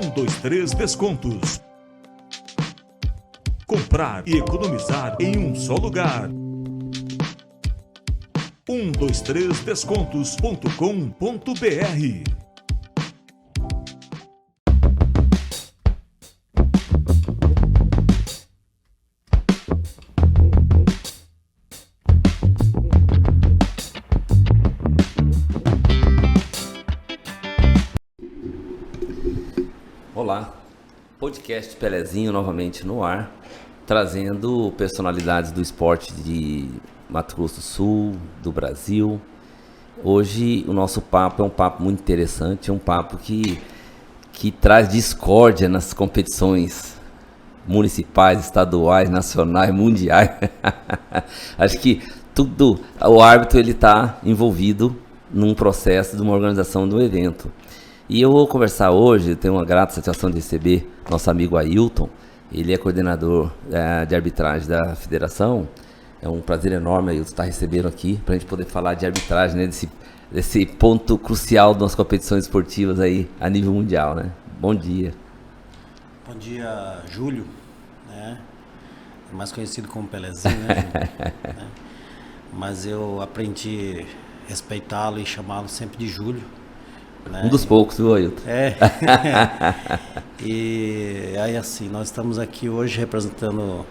123 Descontos. Comprar e economizar em um só lugar. 123descontos.com.br. Olá, podcast Pelezinho novamente no ar, trazendo personalidades do esporte de Mato Grosso do Sul, do Brasil. Hoje o nosso papo é um papo muito interessante, é um papo que traz discórdia nas competições municipais, estaduais, nacionais, mundiais. Acho que tudo, o árbitro ele está envolvido num processo de uma organização do evento. E eu vou conversar hoje, tenho uma grata satisfação de receber nosso amigo Ailton. Ele é coordenador de arbitragem da federação. É um prazer enorme, Ailton, estar recebendo aqui para a gente poder falar de arbitragem, né, desse ponto crucial das competições esportivas aí a nível mundial, né? Bom dia. Bom dia, Júlio, né? Mais conhecido como Pelezinho, né, Júlio? Mas eu aprendi a respeitá-lo e chamá-lo sempre de Júlio. Né? Um dos poucos, viu, Ailton? E aí, assim, nós estamos aqui hoje representando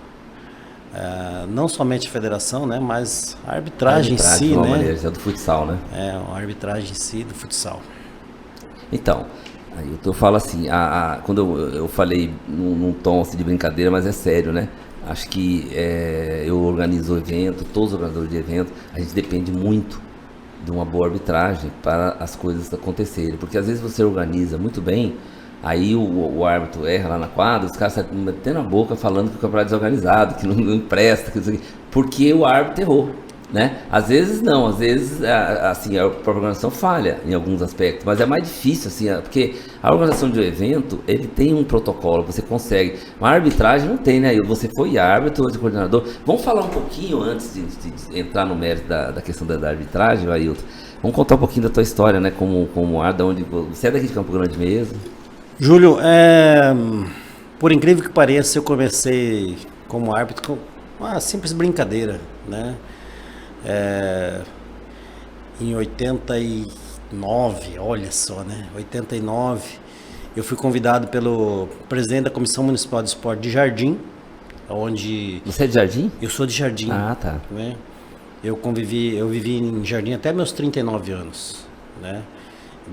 não somente a federação, né, mas a arbitragem em si, de uma né? maneira, é do futsal, né? A arbitragem em si do futsal. Então, Ailton, eu falo assim, quando eu falei num tom assim, de brincadeira, mas é sério, né? Acho que eu organizo o evento, todos os organizadores de evento, a gente depende muito de uma boa arbitragem para as coisas acontecerem, porque às vezes você organiza muito bem, aí o árbitro erra lá na quadra, os caras saem metendo a boca falando que o campeonato é desorganizado, que não presta, que não sei o quê, porque o árbitro errou, né? Às vezes não, às vezes assim, a própria organização falha em alguns aspectos, mas é mais difícil assim, porque a organização de um evento, ele tem um protocolo, você consegue, mas a arbitragem não tem, né? Você foi árbitro, hoje coordenador. Vamos falar um pouquinho antes de entrar no mérito da questão da arbitragem, Ailton. Vamos contar um pouquinho da tua história, né? Como árbitro, onde você é daqui de Campo Grande mesmo? Júlio, por incrível que pareça, eu comecei como árbitro com uma simples brincadeira, né? Em 89, olha só, né? 89, eu fui convidado pelo presidente da Comissão Municipal de Esporte de Jardim, onde... Você é de Jardim? Eu sou de Jardim. Ah, tá. Né? Eu vivi em Jardim até meus 39 anos, né?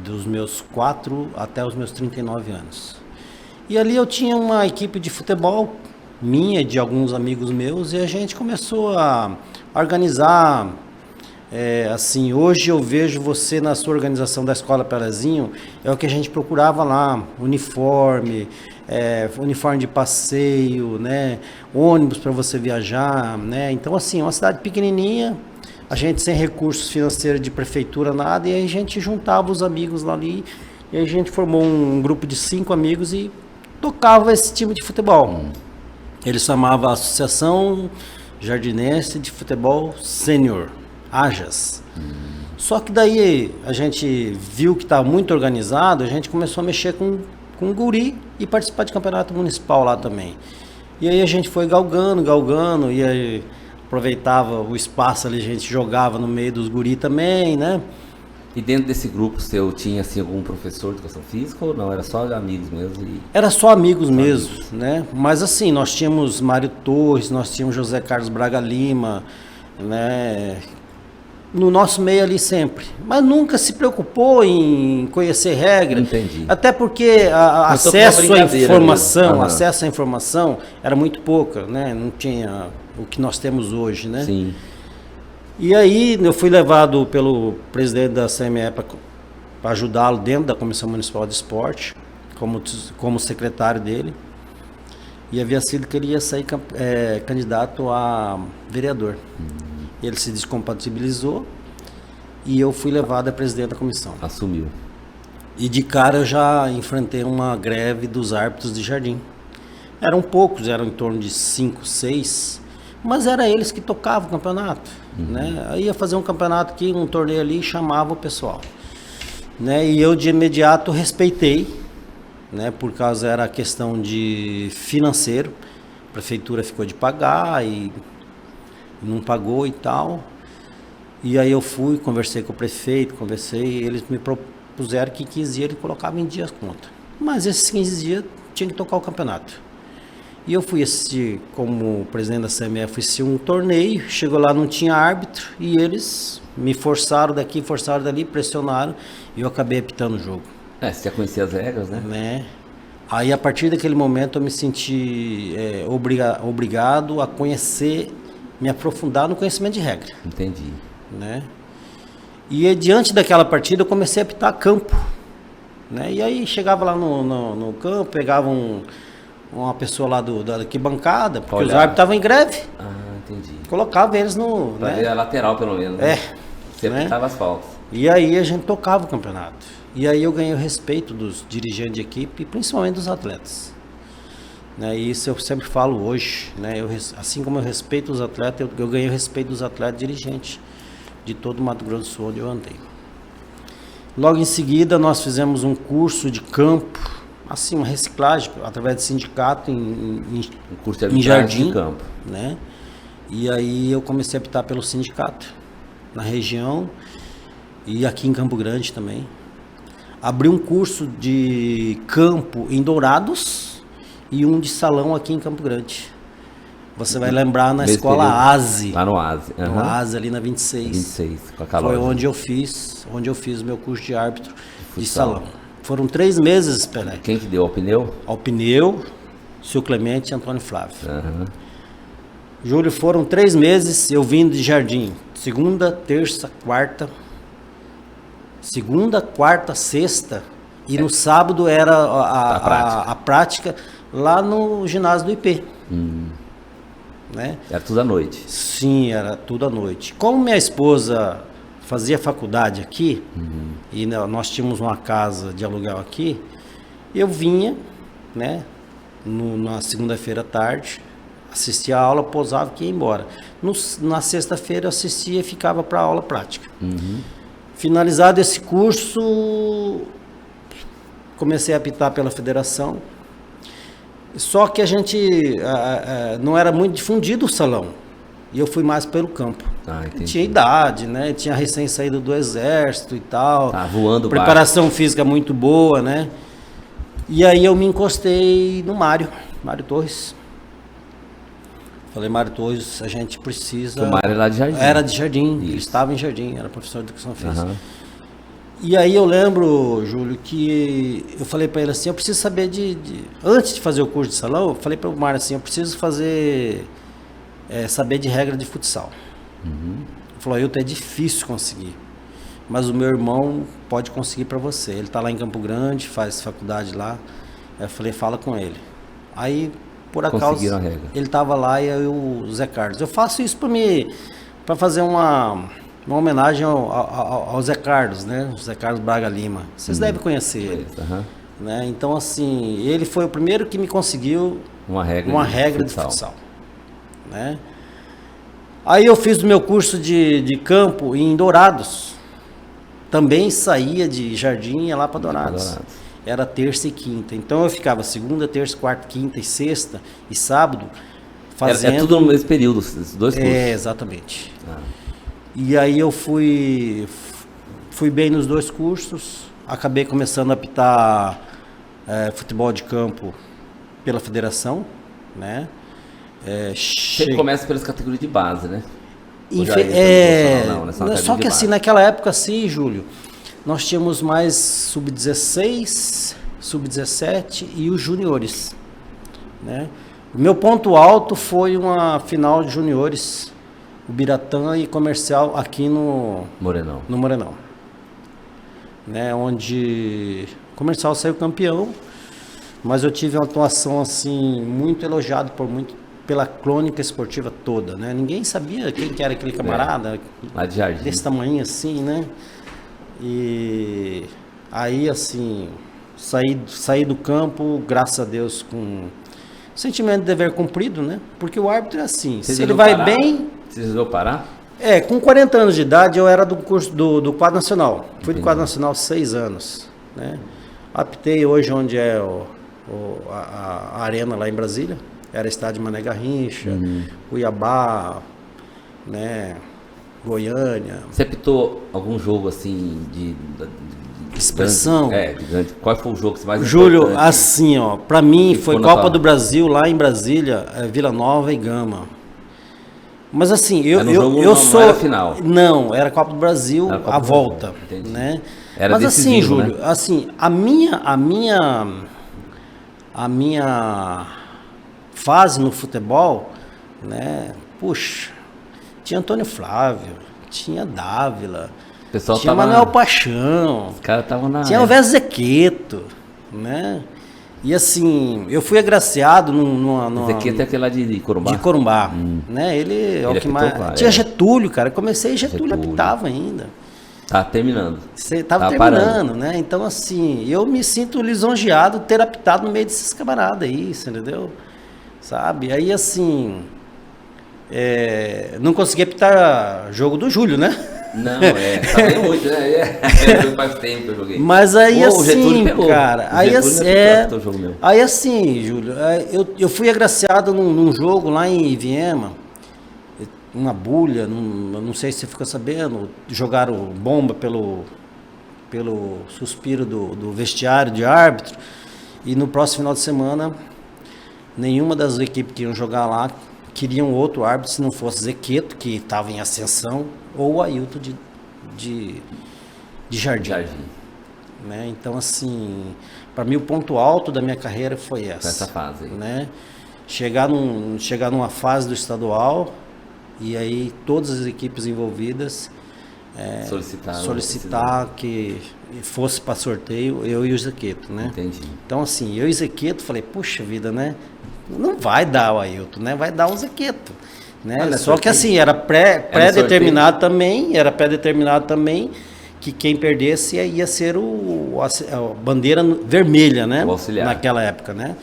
Dos meus 4 até os meus 39 anos. E ali eu tinha uma equipe de futebol minha, de alguns amigos meus, e a gente começou a organizar. Assim, hoje eu vejo você na sua organização da Escola Pelezinho, é o que a gente procurava lá, uniforme de passeio, né, ônibus para você viajar, né, então assim, uma cidade pequenininha, a gente sem recursos financeiros de prefeitura, nada, e aí a gente juntava os amigos lá ali, e aí a gente formou um grupo de 5 amigos e tocava esse time de futebol. Ele chamava Associação Jardinense de Futebol Sênior, AJAS. Só que daí a gente viu que estava muito organizado, a gente começou a mexer com o guri e participar de campeonato municipal lá também. E aí a gente foi galgando, e aí aproveitava o espaço ali, a gente jogava no meio dos guri também, né? E dentro desse grupo seu tinha assim algum professor de educação física ou não? Era só amigos mesmo? Era só amigos mesmo, né? Mas assim, nós tínhamos Mário Torres, nós tínhamos José Carlos Braga Lima, né? No nosso meio ali sempre, mas nunca se preocupou em conhecer regra. Entendi. Até porque acesso à informação era muito pouca, né? Não tinha o que nós temos hoje, né? Sim. E aí eu fui levado pelo presidente da CME para ajudá-lo dentro da Comissão Municipal de Esporte, como secretário dele. E havia sido que ele ia sair candidato a vereador. Ele se descompatibilizou e eu fui levado a presidente da comissão. Assumiu. E de cara eu já enfrentei uma greve dos árbitros de Jardim. Eram poucos, eram em torno de 5, 6, mas era eles que tocavam o campeonato. Né? Aí ia fazer um campeonato aqui, um torneio ali, chamava o pessoal. Né? E eu de imediato respeitei, né? Por causa era questão de financeiro. A prefeitura ficou de pagar e não pagou e tal. E aí eu fui, conversei com o prefeito, eles me propuseram que 15 dias ele colocava em dia as contas. Mas esses 15 dias tinha que tocar o campeonato. E eu fui assistir, como presidente da CMF, fui assistir um torneio, chegou lá, não tinha árbitro, e eles me forçaram daqui, forçaram dali, pressionaram, e eu acabei apitando o jogo. Você já conhecia as regras, né? Aí, a partir daquele momento, eu me senti obrigado a conhecer, me aprofundar no conhecimento de regra. Entendi. Né? E diante daquela partida, eu comecei a apitar campo. Né? E aí, chegava lá no campo, pegava uma pessoa lá da arquibancada, porque os árbitros estavam em greve. Entendi. Colocava eles no... Pra ver a lateral, pelo menos. Né? Você apitava as faltas. E aí a gente tocava o campeonato. E aí eu ganhei o respeito dos dirigentes de equipe e principalmente dos atletas. Né? E isso eu sempre falo hoje. Né? Assim como eu respeito os atletas, eu ganhei o respeito dos atletas dirigentes de todo o Mato Grosso do Sul onde eu andei. Logo em seguida nós fizemos um curso de campo, assim, uma reciclagem, através de sindicato em curso de Jardim, de campo. Né? E aí eu comecei a apitar pelo sindicato, na região e aqui em Campo Grande também. Abri um curso de campo em Dourados e um de salão aqui em Campo Grande. Você vai lembrar na escola ASE. Lá no ASE. No ASE, ali na 26. 26, com a Foi onde eu fiz o meu curso de árbitro de salão. Foram 3 meses, Pelé. Quem que deu ao pneu? Ao pneu, seu Clemente e Antônio Flávio. Júlio, foram 3 meses eu vindo de Jardim. Segunda, terça, quarta. Segunda, quarta, sexta. E no sábado era a prática lá no ginásio do IP. Né? Era tudo à noite. Sim, era tudo à noite. Como minha esposa fazia faculdade aqui, e nós tínhamos uma casa de aluguel aqui, eu vinha, né, na segunda-feira à tarde, assistia a aula, pousava e ia embora. Na sexta-feira eu assistia e ficava para a aula prática. Finalizado esse curso, comecei a apitar pela federação. Só que a gente não era muito difundido o salão. E eu fui mais pelo campo. Tinha idade, né? Tinha recém saído do exército e tal. Tá voando preparação física muito boa, né? E aí eu me encostei no Mário Torres. Falei, Mário Torres, a gente precisa... O Mário era de Jardim. Era de Jardim, ele estava em Jardim, era professor de educação física. E aí eu lembro, Júlio, que eu falei para ele assim, eu preciso saber antes de fazer o curso de salão, eu falei para o Mário assim, eu preciso saber de regra de futsal. Ele falou, Ailton, é difícil conseguir, mas o meu irmão pode conseguir para você. Ele está lá em Campo Grande, faz faculdade lá. Eu falei, fala com ele. Aí, por acaso, ele estava lá e o Zé Carlos. Eu faço isso para fazer uma homenagem ao Zé Carlos, né? O Zé Carlos Braga Lima. Vocês devem conhecer ele. Né? Então, assim, ele foi o primeiro que me conseguiu uma regra de futsal. Né? Aí eu fiz o meu curso de campo em Dourados. Também saía de Jardim e ia lá para Dourados. Era terça e quinta. Então eu ficava segunda, terça, quarta, quinta e sexta e sábado fazendo... É tudo no mesmo período, esses 2 cursos? Exatamente. E aí eu fui bem nos 2 cursos. Acabei começando a apitar futebol de campo pela federação, né? Você começa pelas categorias de base, né? Só que assim, naquela época assim, Júlio, nós tínhamos mais sub-16, sub-17 e os juniores, né? O meu ponto alto foi uma final de juniores, o Biratã e Comercial aqui no Morenão. Né? Onde o Comercial saiu campeão, mas eu tive uma atuação assim, muito elogiado pela crônica esportiva toda, né? Ninguém sabia quem que era aquele camarada, lá de Jardim, desse tamanho assim, né? E aí, assim, saí do campo, graças a Deus, com sentimento de dever cumprido, né? Porque o árbitro é assim, se ele vai bem... Você resolveu parar? Com 40 anos de idade, eu era do curso do quadro nacional. Fui do quadro nacional 6 anos, né? Apitei hoje onde é a arena lá em Brasília. Era estádio Mané Garrincha, Cuiabá, né, Goiânia. Você apitou algum jogo assim de Expressão? De grande. Qual foi o jogo que você mais Júlio, importante? assim, ó, pra mim Que foi ficou na Copa tua- do Brasil lá em Brasília, Vila Nova e Gama. Mas assim, Era um jogo, eu não sou. era final. Não, era Copa do Brasil, Era Copa a do volta. Brasil, entendi. Né? Era Mas assim, decisivo, Júlio, né? assim, a minha fase no futebol, né? Puxa, tinha Antônio Flávio, tinha Dávila, O pessoal tinha tava... Manuel Paixão, Os caras estavam na... tinha o Vez Zequeto, né? E assim, eu fui agraciado numa Zequeta é aquele lá de Corumbá. de Corumbá, né? Ele é o que apitou mais... várias. Tinha Getúlio, cara. Comecei Getúlio Getúlio. apitava ainda. Tá terminando. Você tava Tá terminando, né? Então assim, eu me sinto lisonjeado ter apitado no meio desses camaradas aí, você entendeu? Sabe? Aí assim, não consegui apitar jogo do Júlio, né? Não, tá bem muito, né? Faz tempo que eu joguei. Mas aí O Getúlio assim, pegou. cara, O aí Getúlio assim, não apitou o jogo meu. aí assim, Júlio, eu fui agraciado num jogo lá em Iviema, uma bulha, não sei se você ficou sabendo, jogaram bomba pelo suspiro do vestiário de árbitro, e no próximo final de semana, nenhuma das equipes que iam jogar lá queriam outro árbitro se não fosse Zequeto, que estava em ascensão, ou o Ailton de Jardim. Né? Então, assim, para mim o ponto alto da minha carreira foi Essa fase aí. né? Chegar numa fase do estadual e aí todas as equipes envolvidas solicitar que fosse para sorteio eu e o Zequeto, né? Entendi. Então, assim, eu e o Zequeto falei, puxa vida, né? Não vai dar o Ailton, né? Vai dar o Zequeto. Né? Ah, Só que assim, era pré-determinado também que quem perdesse ia ser a bandeira vermelha, né? O auxiliar. Naquela época, né?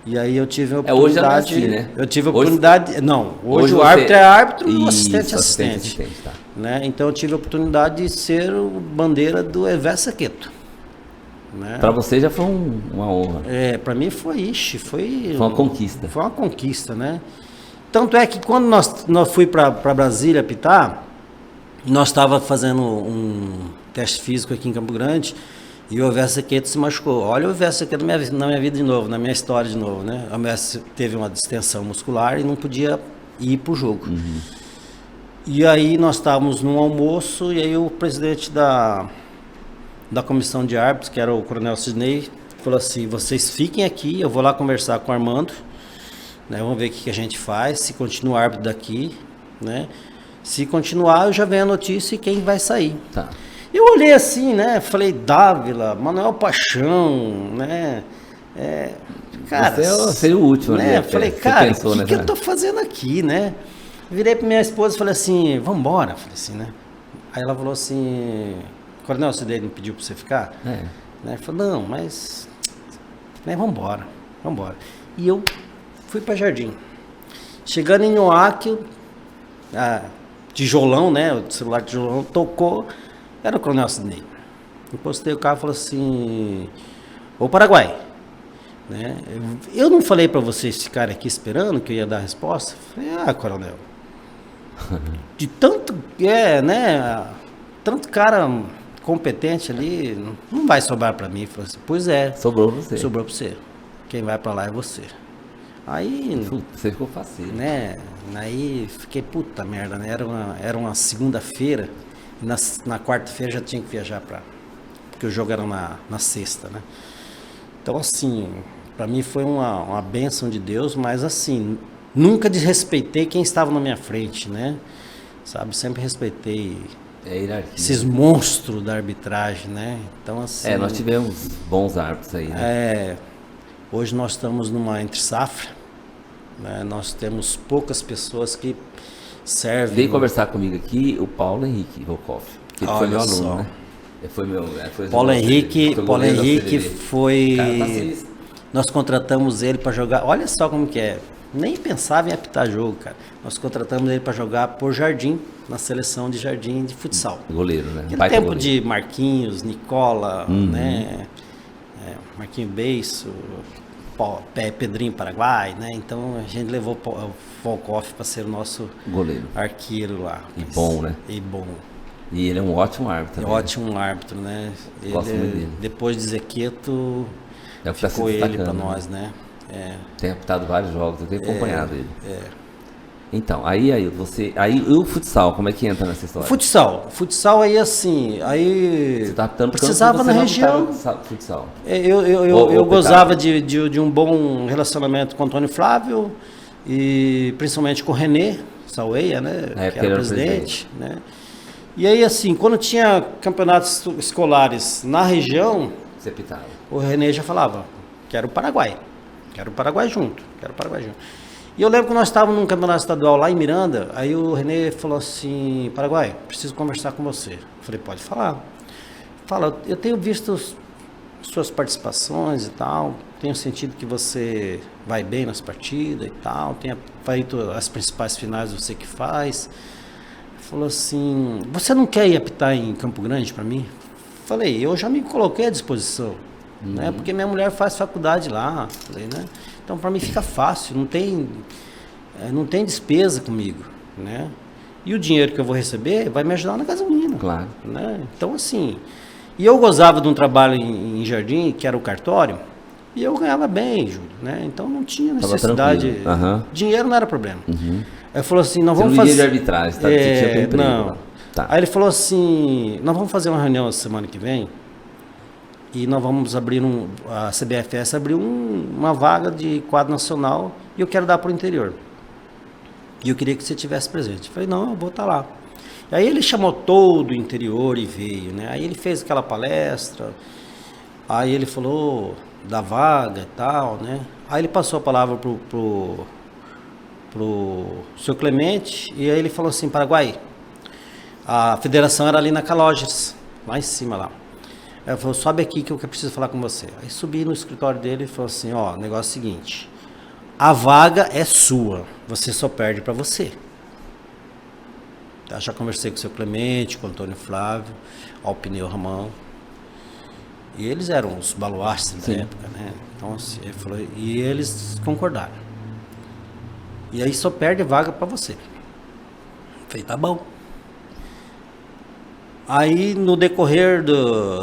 E aí eu tive a Hoje já não é oportunidade. assim, né? Eu tive a Hoje- oportunidade. Não, hoje o você- árbitro é árbitro e o Isso, assistente é assistente. tá. Né? Então eu tive a oportunidade de ser o bandeira do Evés Zequeto. Né? Pra você já foi uma honra. Para mim foi Foi uma conquista. Foi uma conquista, né? Tanto é que quando nós fui para Brasília apitar, nós estava fazendo um teste físico aqui em Campo Grande e o Evés Zequeto se machucou. Olha o Evés Zequeto na minha vida de novo, na minha história de novo, né? O Evés teve uma distensão muscular e não podia ir para o jogo. E aí nós estávamos num almoço e aí o presidente da comissão de árbitros, que era o Coronel Sidney, falou assim, vocês fiquem aqui, eu vou lá conversar com o Armando, né, vamos ver o que a gente faz, se continua o árbitro daqui, né, se continuar eu já venho a notícia e quem vai sair. Tá. Eu olhei assim, né, falei, Dávila, Manuel Paixão, né, cara... Você seria o último, né, né? falei, Você cara, pensou, o né, que eu cara? tô fazendo aqui, né? Virei pra minha esposa e falei assim, vamos embora, falei assim, né? Aí ela falou assim, Coronel, você não pediu pra você ficar? Né? Eu falei, não, mas, né, vamos embora. E eu fui pra Jardim. Chegando em Oaque, tijolão, né? O celular tijolão tocou, era o Coronel Sidney. Encostei o carro e falou assim, ô Paraguai, né? Eu não falei pra vocês ficarem aqui esperando que eu ia dar a resposta? Falei, coronel, de tanto, né? Tanto cara competente ali, não vai sobrar pra mim. Falei assim, pois é. Sobrou pra você. Sobrou pra você. Quem vai pra lá é você. Aí, Você ficou faceiro. né? Aí fiquei, puta merda, né? Era uma segunda-feira, e na quarta-feira já tinha que viajar porque o jogo era na sexta, né? Então, assim, pra mim foi uma bênção de Deus, mas assim, nunca desrespeitei quem estava na minha frente, né? Sabe, sempre respeitei hierarquia. esses monstros da arbitragem, né? Então, assim... nós tivemos bons árbitros aí, né? Hoje nós estamos numa entre-safra, né? Nós temos poucas pessoas que servem... Veio conversar comigo aqui o Paulo Henrique Volkoff, que ele foi meu aluno, né? Ele foi meu... Paulo Henrique foi... Cara, passista. Nós contratamos ele para jogar... Olha só como que é. Nem pensava em apitar jogo, cara. Nós contratamos ele para jogar por Jardim, na seleção de Jardim de futsal. Goleiro, né? Aquele tempo de Marquinhos, Nicola, né? Marquinho Beiço, Pedrinho Paraguai, né? Então a gente levou o Volkov para ser o nosso Goleiro. arqueiro lá. E bom, né? E bom. E ele é um ótimo árbitro também. Ótimo árbitro, né? Gosto muito dele. Depois de Zequeto, É o que tá ficou se ele destacando, para né? nós, né? Tem apitado vários jogos, eu tenho acompanhado ele. É. Então, aí você. Aí o futsal, como é que entra nessa história? Futsal aí assim, aí Você tá apitando porque precisava você na não região. apitava futsal. Eu gozava de um bom relacionamento com o Antônio Flávio e principalmente com o René Saueia, né? Na época Que era ele o era presidente, né? E aí assim, quando tinha campeonatos escolares na região, Você apitava. o René já falava, quero o Paraguai junto. E eu lembro que nós estávamos num campeonato estadual lá em Miranda, aí o René falou assim, Paraguai, preciso conversar com você. Eu falei, pode falar. Fala, eu tenho visto suas participações e tal, tenho sentido que você vai bem nas partidas e tal, tenho feito as principais finais você que faz. Falou assim, você não quer ir apitar em Campo Grande para mim? Falei, eu já me coloquei à disposição, né? Porque minha mulher faz faculdade lá, falei, né? Então para mim fica fácil, não tem despesa comigo, né? E o dinheiro que eu vou receber vai me ajudar na gasolina, Claro. né? Então assim, e eu gozava de um trabalho em Jardim, que era o cartório, e eu ganhava bem, Júlio, né? Então não tinha necessidade, dinheiro não era problema. Aí falou assim, nós Você vamos não ia fazer... de arbitragem, tá? Você tinha teu emprego não. lá. Tá. Aí ele falou assim, nós vamos fazer uma reunião semana que vem e nós vamos abrir a CBFS abriu uma vaga de quadro nacional e eu quero dar para o interior. E eu queria que você estivesse presente. Eu falei, não, eu vou estar lá. E aí ele chamou todo o interior e veio, né? Aí ele fez aquela palestra, aí ele falou da vaga e tal, né? Aí ele passou a palavra pro seu Clemente e aí ele falou assim, Paraguai, a federação era ali na Calógeres, lá em cima lá. Aí ele falou, sobe aqui que eu preciso falar com você. Aí subi no escritório dele e falou assim, ó, negócio é o seguinte, a vaga é sua, você só perde para você. Eu já conversei com o seu Clemente, com o Antônio Flávio, ao Pneu Ramão. E eles eram os baluartes da época, né? Então assim, ele falou, e eles concordaram. E aí só perde vaga para você. Eu falei, tá bom. Aí no decorrer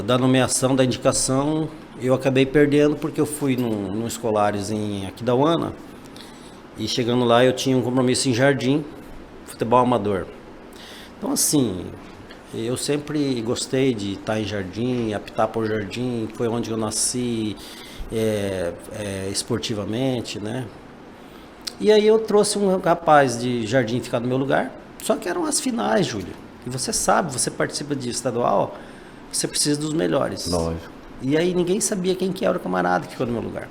da nomeação, da indicação, eu acabei perdendo porque eu fui num Escolares em Aquidauana e chegando lá eu tinha um compromisso em Jardim, futebol amador. Então assim, eu sempre gostei de estar em Jardim, apitar por Jardim, foi onde eu nasci esportivamente, né? E aí eu trouxe um rapaz de Jardim ficar no meu lugar, só que eram as finais, Júlio. E você sabe, você participa de estadual, você precisa dos melhores. Lógico. E aí ninguém sabia quem que era o camarada que ficou no meu lugar.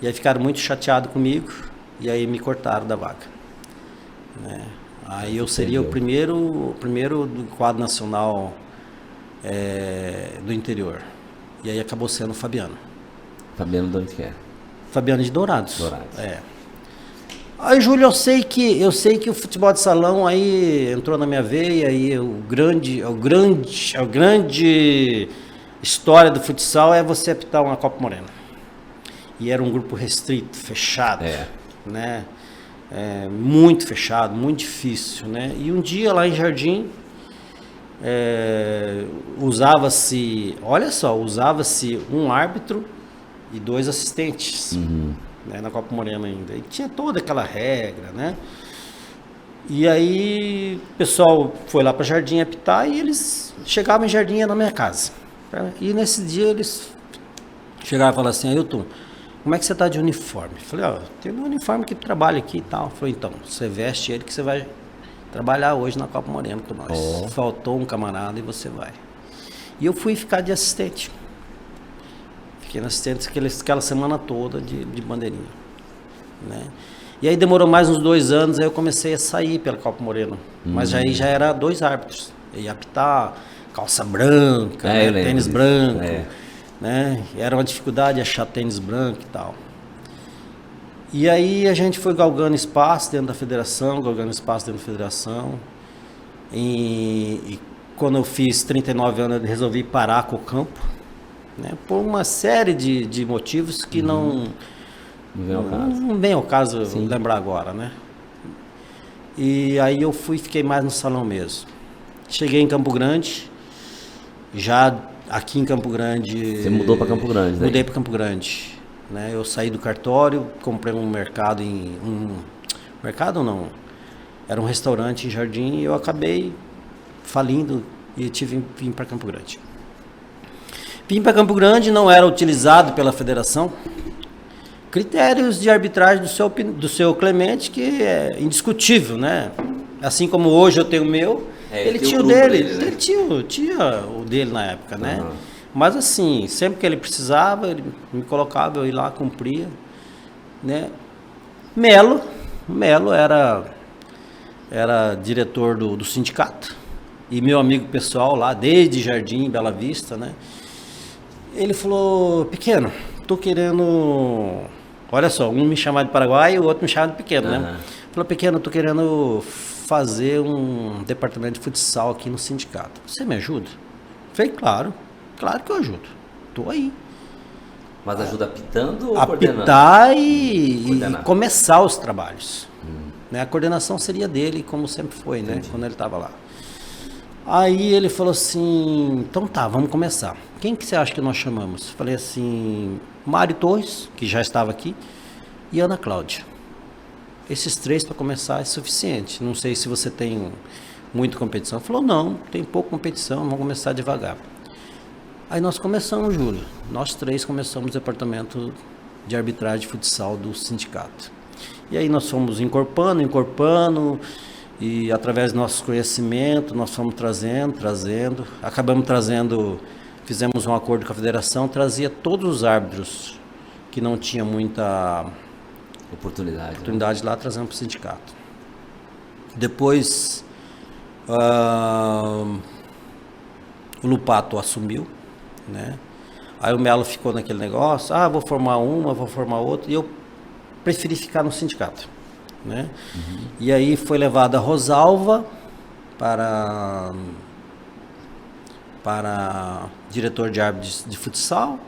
E aí ficaram muito chateados comigo, e aí me cortaram da vaga. Né? Aí eu seria o primeiro do quadro nacional do interior. E aí acabou sendo o Fabiano. Fabiano de onde que é? Fabiano de Dourados. Dourados. Aí, Júlio, eu sei que o futebol de salão aí entrou na minha veia e a grande história do futsal é você apitar uma Copa Morena. E era um grupo restrito, fechado, né? Muito fechado, muito difícil, né? E um dia lá em Jardim usava-se um árbitro e 2 assistentes. Né, na Copa Morena ainda. E tinha toda aquela regra, né? E aí o pessoal foi lá para Jardim apitar e eles chegavam em Jardim na minha casa. E nesse dia eles chegaram e falaram assim, Ailton, como é que você tá de uniforme? Eu falei, tem um uniforme que trabalha aqui e tal. Eu falei, então, você veste ele que você vai trabalhar hoje na Copa Morena com nós. Faltou um camarada e você vai. E eu fui ficar de assistente. Fiquei na assistente aquela semana toda de bandeirinha, né? E aí demorou mais uns 2 anos, aí eu comecei a sair pela Copa Morena. Mas aí já era 2 árbitros. Eu ia apitar, calça branca, né? Tênis branco, né? E era uma dificuldade achar tênis branco e tal. E aí a gente foi galgando espaço dentro da federação, E quando eu fiz 39 anos, eu resolvi parar com o campo. né? Por uma série de motivos que não Não vem ao caso. não vem ao caso Sim. lembrar agora, né? E aí eu fiquei mais no salão mesmo. Cheguei em Campo Grande, já aqui em Campo Grande... Você mudou para Campo Grande, né? Mudei para Campo Grande, né? Eu saí do cartório, comprei um mercado mercado não, era um restaurante em Jardim e eu acabei falindo e vim para Campo Grande. Vim para Campo Grande, não era utilizado pela federação. Critérios de arbitragem do seu Clemente, que é indiscutível, né? Assim como hoje eu tenho o meu, ele tinha o dele, ele tinha o dele na época, né? Uhum. Mas assim, sempre que ele precisava, ele me colocava, eu ia lá, cumpria, né? Melo era diretor do sindicato e meu amigo pessoal lá, desde Jardim, Bela Vista, né? Ele falou, Pequeno, tô querendo... Olha só, um me chamava de Paraguai e o outro me chamava de Pequeno, né? Falou, Pequeno, tô querendo fazer um departamento de futsal aqui no sindicato. Você me ajuda? Falei, claro que eu ajudo. Tô aí. Mas ajuda apitando ou coordenando? Apitar e Coordenar. começar os trabalhos. Né? A coordenação seria dele, como sempre foi, né? Quando ele estava lá. Aí ele falou assim, então tá, vamos começar. Quem que você acha que nós chamamos? Falei assim, Mário Torres, que já estava aqui, e Ana Cláudia. Esses 3 para começar é suficiente. Não sei se você tem muita competição. Ele falou, não, tem pouca competição, vamos começar devagar. Aí nós começamos, Júlio. Nós 3 começamos o departamento de arbitragem de futsal do sindicato. E aí nós fomos encorpando, e através do nosso conhecimento, nós fomos trazendo, acabamos trazendo, fizemos um acordo com a federação, trazia todos os árbitros que não tinha muita oportunidade lá, trazendo para o sindicato. Depois, o Lupato assumiu, né? Aí o Melo ficou naquele negócio, vou formar uma, vou formar outra, e eu preferi ficar no sindicato, né? E aí foi levada a Rosalva para diretor de árbitros de futsal.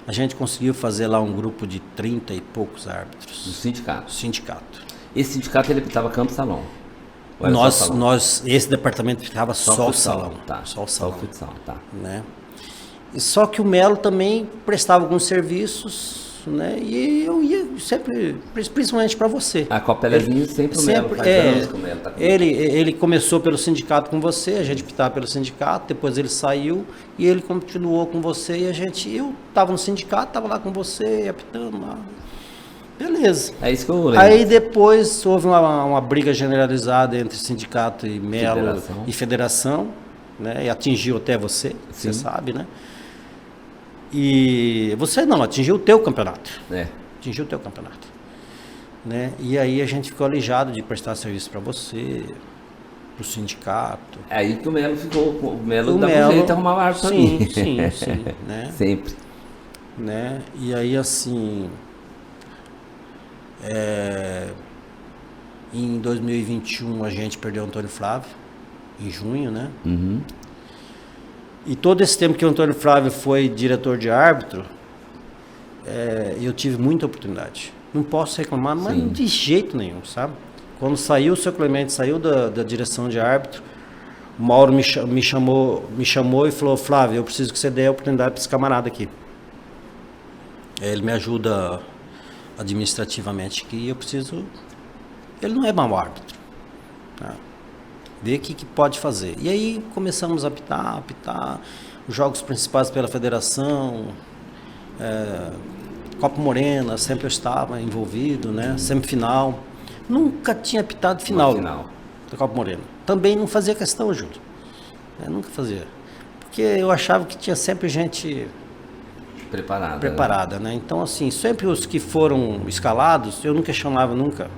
A gente conseguiu fazer lá um grupo de 30 e poucos árbitros. Do sindicato. Sindicato. Esse sindicato ele apitava campo e salão? Ou era só salão? Esse departamento ficava só o salão. Tá. Só o salão. Só o futsal, tá. Né? E só que o Melo também prestava alguns serviços, né? E eu ia sempre, principalmente para você. Com a Pelezinho sempre o Melo, faz anos que o Melo tá com ele começou pelo sindicato com você, a gente pitava pelo sindicato, depois ele saiu e ele continuou com você e eu estava no sindicato, estava lá com você, apitando lá. Beleza. É isso que eu lembro. Aí depois houve uma briga generalizada entre sindicato e Melo e federação, né? E atingiu até você, você sabe, né? E você não, atingiu o teu campeonato. Atingiu o teu campeonato. Né? E aí a gente ficou alijado de prestar serviço para você, para o sindicato. É aí que o Melo ficou, o Melo dava um jeito de arrumar árbitro pra mim. Sim, né? Sempre. Né? E aí assim, em 2021 a gente perdeu o Antônio Flávio, em junho, né? E todo esse tempo que o Antônio Flávio foi diretor de árbitro, eu tive muita oportunidade. Não posso reclamar, mas de jeito nenhum, sabe? Quando saiu o seu Clemente, saiu da direção de árbitro, o Mauro me chamou e falou, Flávio, eu preciso que você dê a oportunidade para esse camarada aqui. Ele me ajuda administrativamente aqui, eu preciso... Ele não é mau árbitro. Tá? Ver o que pode fazer. E aí começamos a apitar os jogos principais pela federação, Copa Morena, sempre eu estava envolvido, né? Semifinal. Nunca tinha apitado final da Copa Morena. Também não fazia questão, Júlio. Nunca fazia. Porque eu achava que tinha sempre gente preparada, né? Então, assim, sempre os que foram escalados, eu não questionava nunca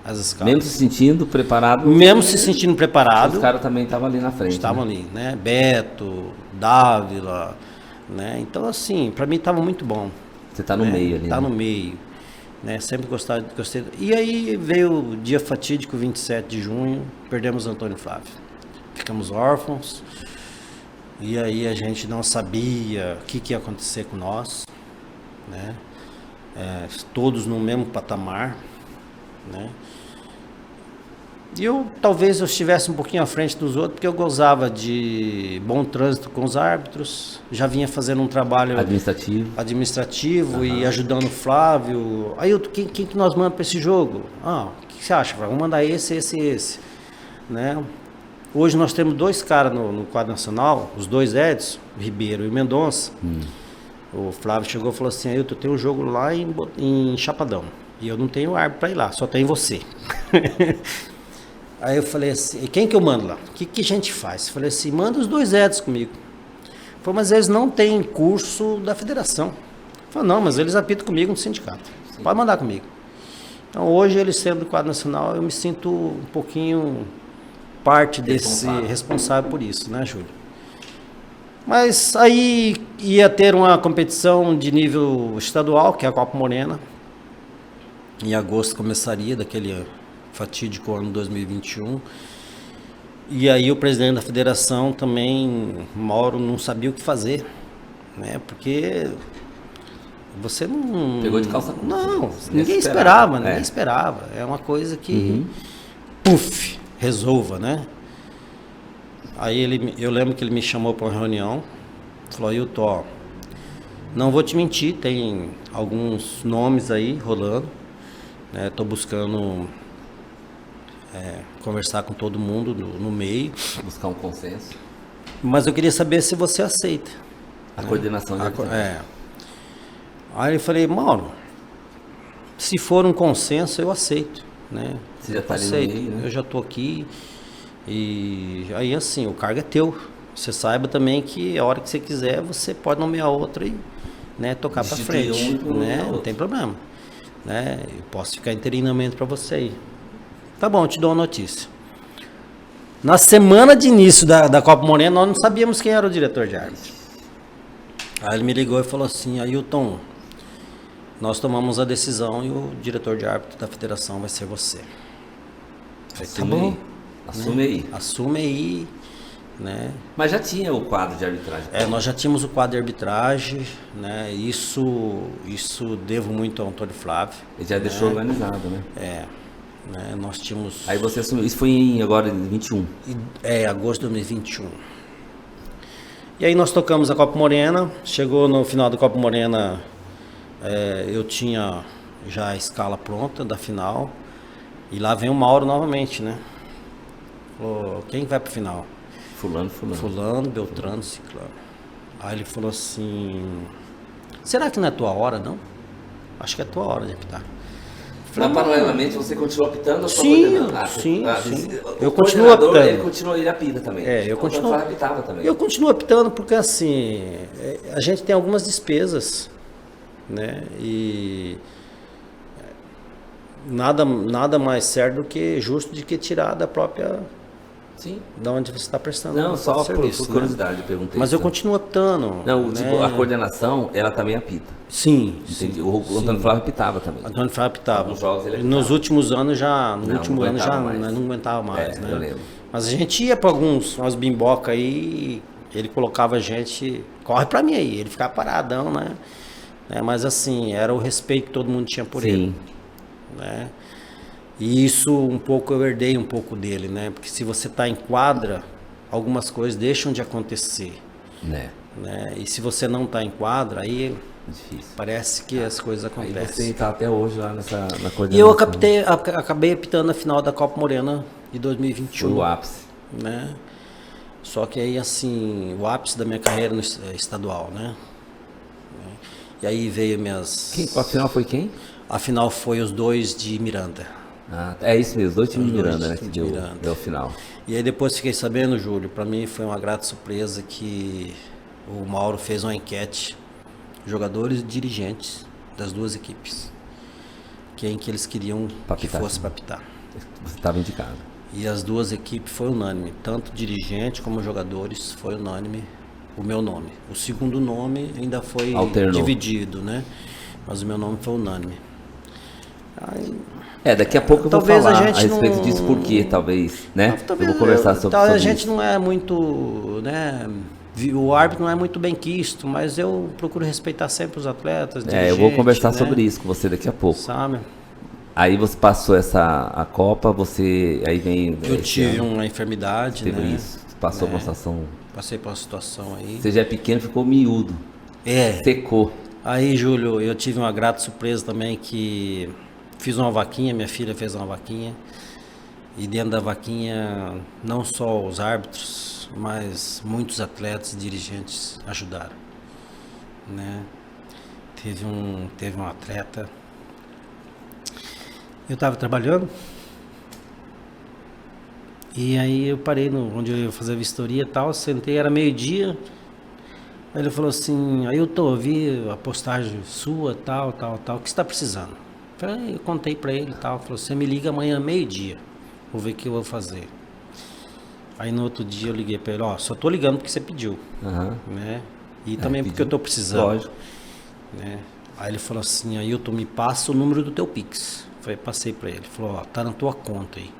as escalas. Mesmo se sentindo preparado? Mesmo se sentindo preparado. Os caras também estavam ali na frente. Estavam ali, né? Beto, Dávila, né? Então, assim, para mim estava muito bom. Você está no meio ali. Está no meio. Né? Sempre gostei. E aí veio o dia fatídico, 27 de junho, perdemos Antônio Flávio. Ficamos órfãos. E aí a gente não sabia o que ia acontecer com nós, né? Todos no mesmo patamar, né? E talvez eu estivesse um pouquinho à frente dos outros, porque eu gozava de bom trânsito com os árbitros, já vinha fazendo um trabalho administrativo e ajudando o Flávio. Aí quem que nós mandamos para esse jogo? O que você acha? Vamos mandar esse, né? Hoje nós temos 2 caras no quadro nacional, os 2 Edson, o Ribeiro e o Mendonça. O Flávio chegou e falou assim: Ailton, tem um jogo lá em Chapadão e eu não tenho árbitro para ir lá, só tem você. Aí eu falei assim: quem que eu mando lá? O que a gente faz? Eu falei assim: manda os 2 Edson comigo. Ele falou: mas eles não têm curso da federação. Eu falei: não, mas eles apitam comigo no sindicato. Sim. Pode mandar comigo. Então hoje, eles sendo do quadro nacional, eu me sinto um pouquinho parte desse responsável por isso, né, Júlio? Mas aí ia ter uma competição de nível estadual, que é a Copa Morena. Em agosto começaria, daquele fatídico ano 2021. E aí o presidente da federação também, Mauro, não sabia o que fazer, né? Porque você não... Pegou de calça curta. Não, ninguém esperava. É uma coisa que, resolva, né? Aí eu lembro que ele me chamou para uma reunião, falou: Ailton, não vou te mentir, tem alguns nomes aí rolando, né? Tô buscando conversar com todo mundo no meio. Buscar um consenso. Mas eu queria saber se você aceita. A coordenação de Aí eu falei: Mauro, se for um consenso, eu aceito, né? Você já tá ali no meio, né? Eu já tô aqui. E aí assim, o cargo é teu. Você saiba também que a hora que você quiser, você pode nomear outro e, né, tocar para frente, né? Não tem problema, né? Eu posso ficar interinamente para você aí. Tá bom, eu te dou uma notícia. Na semana de início da Copa Morena, nós não sabíamos quem era o diretor de árbitro. Aí ele me ligou e falou assim: Ailton, nós tomamos a decisão e o diretor de árbitro da federação vai ser você. Tá bom. Assume aí. Assume aí, né? Mas já tinha o quadro de arbitragem. Nós já tínhamos o quadro de arbitragem, né? Isso devo muito ao Antônio Flávio. Ele já deixou organizado, né? Né? Nós tínhamos... Aí você assumiu, isso foi agora em 21? Agosto de 2021. E aí nós tocamos a Copa Morena, chegou no final da Copa Morena, eu tinha já a escala pronta da final, e lá vem o Mauro novamente, né? Falou: quem vai pro final? Fulano, Beltrano, Ciclano. Aí ele falou assim: será que não é tua hora, não? Acho que é tua hora de apitar. Mas paralelamente você continua apitando? Sim. Eu continuo apitando. Ele apita também. Eu continuo. Apitava também. Eu continuo apitando porque assim, a gente tem algumas despesas, né? E nada mais certo do que justo de que tirar da própria... Sim. Da onde você está prestando. Não, só serviço, por curiosidade, eu perguntei. Mas eu continuo apitando. Não, né? tipo, a coordenação, ela também apita. Sim. Entendi. O Antônio Flávio apitava também. Antônio Flávio apitava. Nos jogos ele apitava. Nos últimos anos já. No último ano já mais. não aguentava mais, né? Eu lembro. Mas a gente ia para umas bimboca aí, ele colocava a gente, corre para mim aí, ele ficava paradão, né? Mas assim, era o respeito que todo mundo tinha por ele. Né? E isso um pouco eu herdei um pouco dele, né? Porque se você está em quadra, algumas coisas deixam de acontecer. Né? E se você não está em quadra, aí difícil. Parece que as coisas acontecem. Aí você está até hoje lá na coordenação. E eu acabei apitando a final da Copa Morena de 2021. Foi o ápice. Né? Só que aí, assim, o ápice da minha carreira no estadual, né? E aí veio minhas... A final foi quem? A final foi os 2 de Miranda. É isso mesmo, 2 times de Miranda, né? Que deu o final. E aí depois fiquei sabendo, Júlio, para mim foi uma grata surpresa que o Mauro fez uma enquete, jogadores e dirigentes das 2 equipes. Quem que eles queriam que fosse para apitar. Você estava indicado. E as 2 equipes foi unânime, tanto dirigente como jogadores, foi unânime o meu nome. O segundo nome ainda foi dividido, né? Mas o meu nome foi unânime. Aí, daqui a pouco eu vou falar a respeito disso, porque talvez, né? Eu vou conversar sobre isso. A gente não é muito, né, O árbitro não é muito bem quisto, mas eu procuro respeitar sempre os atletas, Eu vou conversar né? sobre isso com você daqui a pouco. Sabe? Aí você passou a Copa, aí vem... Eu tive uma enfermidade, teve né? isso, passou por uma situação... Passei por uma situação aí. Você já é pequeno, ficou miúdo. Secou. Aí, Júlio, eu tive uma grata surpresa também que fiz uma vaquinha, minha filha fez uma vaquinha. E dentro da vaquinha, não só os árbitros, mas muitos atletas e dirigentes ajudaram, né? Teve um atleta. Eu estava trabalhando e aí eu parei onde eu ia fazer a vistoria e tal, sentei, era meio-dia. Aí ele falou assim: Ailton, eu vi a postagem sua, tal, o que você está precisando? Eu contei para ele e tal, falou: você me liga amanhã meio-dia, vou ver o que eu vou fazer. Aí no outro dia eu liguei para ele: só tô ligando porque você pediu, né? E também porque eu tô precisando. Lógico. Né? Aí ele falou assim: Ailton, me passa o número do teu Pix. Passei para ele, falou: tá na tua conta aí.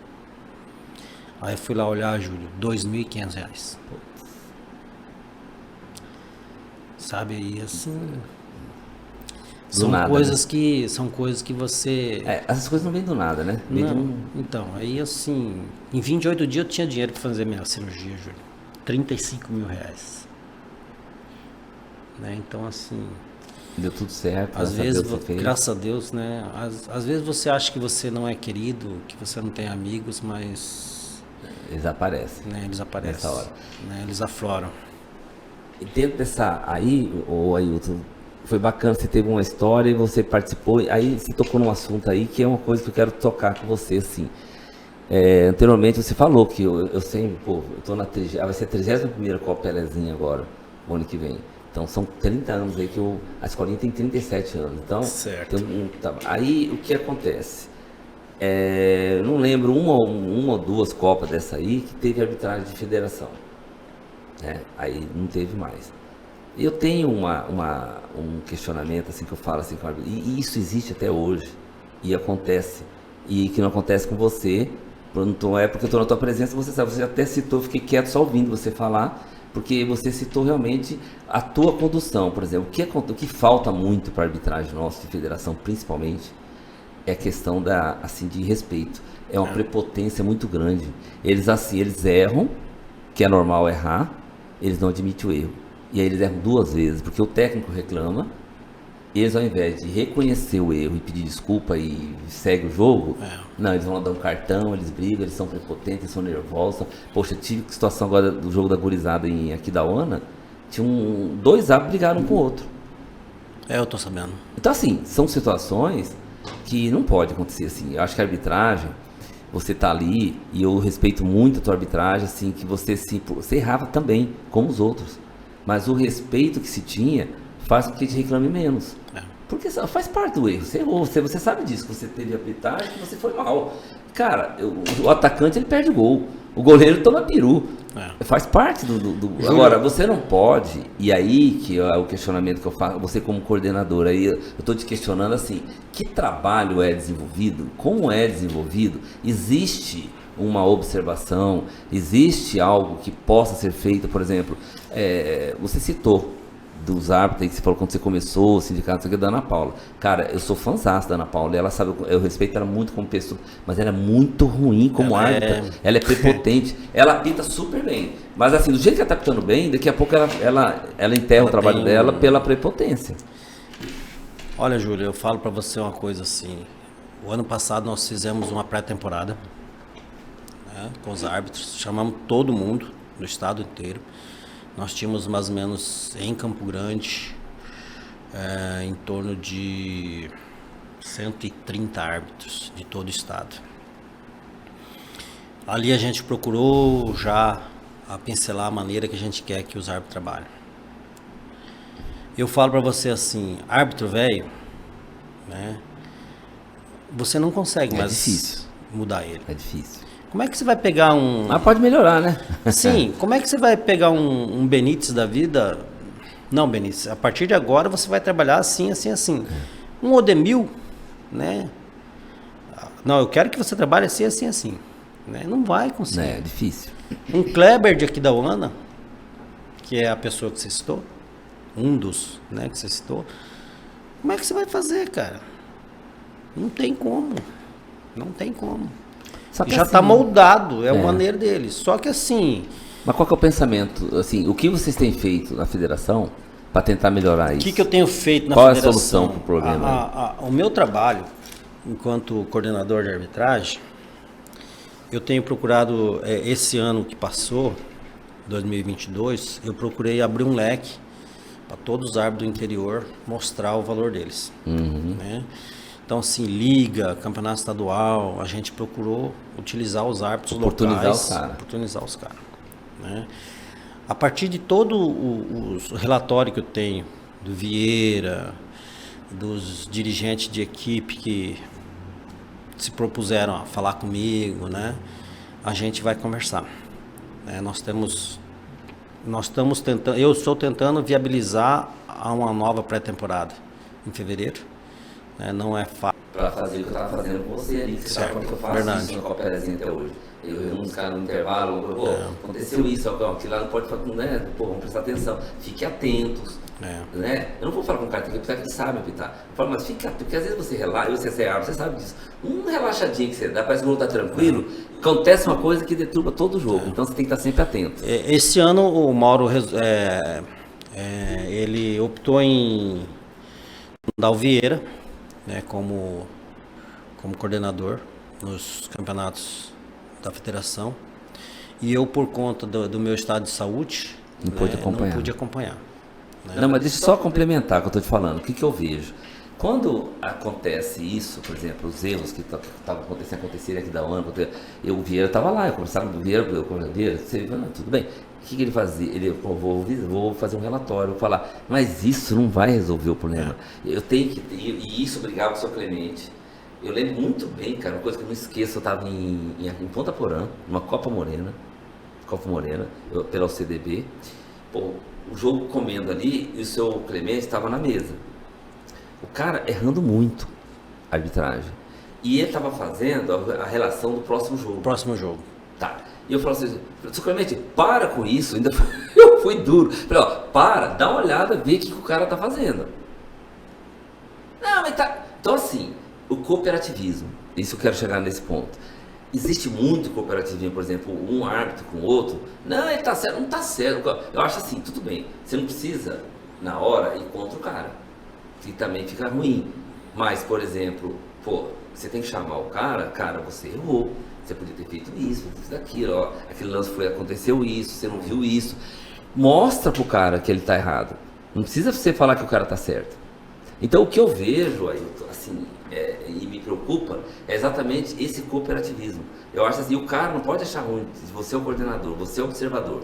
Aí eu fui lá olhar, Júlio, R$2.500. Sabe, e assim... São coisas que você... essas coisas não vêm do nada, né? Então, aí assim, em 28 dias eu tinha dinheiro para fazer minha cirurgia, Júlio. R$35 mil. Né? Então, assim... Deu tudo certo. Às vezes, graças a Deus, né? Às vezes você acha que você não é querido, que você não tem amigos, mas... Eles aparecem. Né? Eles aparecem. Nessa hora. Né? Eles afloram. E dentro dessa... Ailton, foi bacana, você teve uma história e você participou. Aí você tocou num assunto aí que é uma coisa que eu quero tocar com você, assim. Anteriormente você falou que eu sempre... eu tô na... vai ser a 31ª Copa Pelezinha agora, o ano que vem. Então são 30 anos aí que a escolinha tem 37 anos. Então, certo. Aí o que acontece? Não lembro uma ou duas Copas dessa aí que teve arbitragem de federação. Né? Aí não teve mais. Eu tenho um questionamento assim que eu falo assim, e isso existe até hoje e acontece, e que não acontece com você. Não é porque eu estou na tua presença, você sabe, você até citou, fiquei quieto só ouvindo você falar, porque você citou realmente a tua condução, por exemplo. O que falta muito para a arbitragem nossa de federação, principalmente, é a questão de respeito. É uma prepotência muito grande. Eles erram, que é normal errar, eles não admitem o erro. E aí eles erram duas vezes, porque o técnico reclama, eles ao invés de reconhecer o erro e pedir desculpa e segue o jogo, não, eles vão lá dar um cartão, eles brigam, eles são prepotentes, eles são nervosos. Poxa, tive situação agora do jogo da gurizada em Aquidauana, dois árbitros brigaram um com o outro. Eu tô sabendo. Então assim, são situações que não pode acontecer assim. Eu acho que a arbitragem, você tá ali, e eu respeito muito a tua arbitragem, assim, que você errava também, como os outros. Mas o respeito que se tinha faz com que te reclame menos. Porque faz parte do erro. Você errou, você sabe disso, que você teve arbitragem, que você foi mal. Cara, o atacante ele perde o gol. O goleiro toma peru. Faz parte do... Agora, você não pode, e aí que é o questionamento que eu faço, você como coordenador, aí eu estou te questionando assim, que trabalho é desenvolvido? Como é desenvolvido? Existe uma observação, existe algo que possa ser feito, por exemplo, você citou dos árbitros aí que você falou quando você começou o sindicato da Ana Paula. Cara, eu sou fãzaço da Ana Paula, ela sabe, eu respeito ela muito como pessoa, mas ela é muito ruim como árbitra, ela é prepotente, ela apita super bem, mas assim, do jeito que ela tá apitando bem, daqui a pouco ela enterra o trabalho dela pela prepotência. Olha, Júlio, eu falo pra você uma coisa assim, o ano passado nós fizemos uma pré-temporada, né, com os árbitros, chamamos todo mundo do estado inteiro. Nós tínhamos mais ou menos em Campo Grande em torno de 130 árbitros de todo o estado. Ali a gente procurou já pincelar a maneira que a gente quer que os árbitros trabalhem. Eu falo para você assim, árbitro velho, né, você não consegue mais difícil mudar ele. É difícil. Como é que você vai pegar Mas pode melhorar, né? Sim, como é que você vai pegar um Benítez da vida? Não, Benítez, a partir de agora você vai trabalhar assim, assim, assim. Um Odemil, né? Não, eu quero que você trabalhe assim, assim, assim. Né? Não vai conseguir. É difícil. Um Kleber de Aquidauana, que é a pessoa que você citou, um dos, né, que você citou, como é que você vai fazer, cara? Não tem como. Não tem como. Só que Já assim, está moldado, é a é. maneira deles. Só que assim, Mas qual que é o pensamento? Assim, o que vocês têm feito na federação para tentar melhorar o isso? que eu tenho feito na Qual é a federação? solução pro problema? O meu trabalho, enquanto coordenador de arbitragem, eu tenho procurado, esse ano que passou, 2022, eu procurei abrir um leque para todos os árbitros do interior mostrar o valor deles. Né? Então, assim, liga, campeonato estadual, a gente procurou utilizar os árbitros Oportunizar locais, os cara. oportunizar os caras. Né? A partir de todo o relatório que eu tenho do Vieira, dos dirigentes de equipe que se propuseram a falar comigo, né? A gente vai conversar. Né? Nós estamos tentando, eu estou tentando viabilizar uma nova pré-temporada em fevereiro. Né? Não é fácil. Para fazer o que eu estava fazendo com você ali, que você Certo, sabe que eu faço verdade. isso na Copa Perezinha até hoje. Eu reúno os caras no intervalo, pô, aconteceu isso, aquilo lá não pode falar, né? Pô, vamos prestar atenção, fiquem atentos. Né? Eu não vou falar com o cara que tem que apitar, que ele sabe apitar. Eu falo, mas fica atento, porque às vezes você relaxa, você é árbitro, você sabe disso. Um relaxadinho que você dá, parece que o jogo tá tranquilo, acontece uma coisa que deturba todo o jogo, então você tem que estar sempre atento. Esse ano o Mauro ele optou em dar o Vieira, né, como coordenador nos campeonatos da federação, e eu, por conta do meu estado de saúde, Não pude acompanhar. Né? Não, mas deixa eu só complementar o que eu estou te falando. O que eu vejo? Quando acontece isso, por exemplo, os erros que estavam acontecendo aqui da ONU, o Vieira estava lá, eu conversava com o Vieira, você tudo bem. O que ele fazia? Ele falou, vou fazer um relatório, vou falar, mas isso não vai resolver o problema. Eu tenho que ter, e isso obrigava o seu Clemente. Eu lembro muito bem, cara, uma coisa que eu não esqueço, eu estava em Ponta Porã, numa Copa Morena, pela OCDB, pô, o jogo comendo ali e o seu Clemente estava na mesa. O cara errando muito a arbitragem. E ele estava fazendo a relação do próximo jogo. Próximo jogo. Tá. E eu falei assim, seu Clemente, para com isso. Ainda eu fui duro. Falei, ó, dá uma olhada, vê o que o cara tá fazendo. Não, mas tá. Então assim, o cooperativismo, isso eu quero chegar nesse ponto. Existe muito cooperativismo, por exemplo, um árbitro com o outro. Não, ele tá certo, não tá certo. Eu acho assim, tudo bem. Você não precisa, na hora, ir contra o cara. Que também fica ruim. Mas, por exemplo, você tem que chamar o cara, você errou. Você podia ter feito isso, feito aquilo, aquele lance aconteceu isso, você não viu isso. Mostra pro cara que ele tá errado. Não precisa você falar que o cara tá certo. Então o que eu vejo aí, assim, e me preocupa, é exatamente esse cooperativismo. Eu acho assim, o cara não pode achar ruim, você é o coordenador, você é o observador.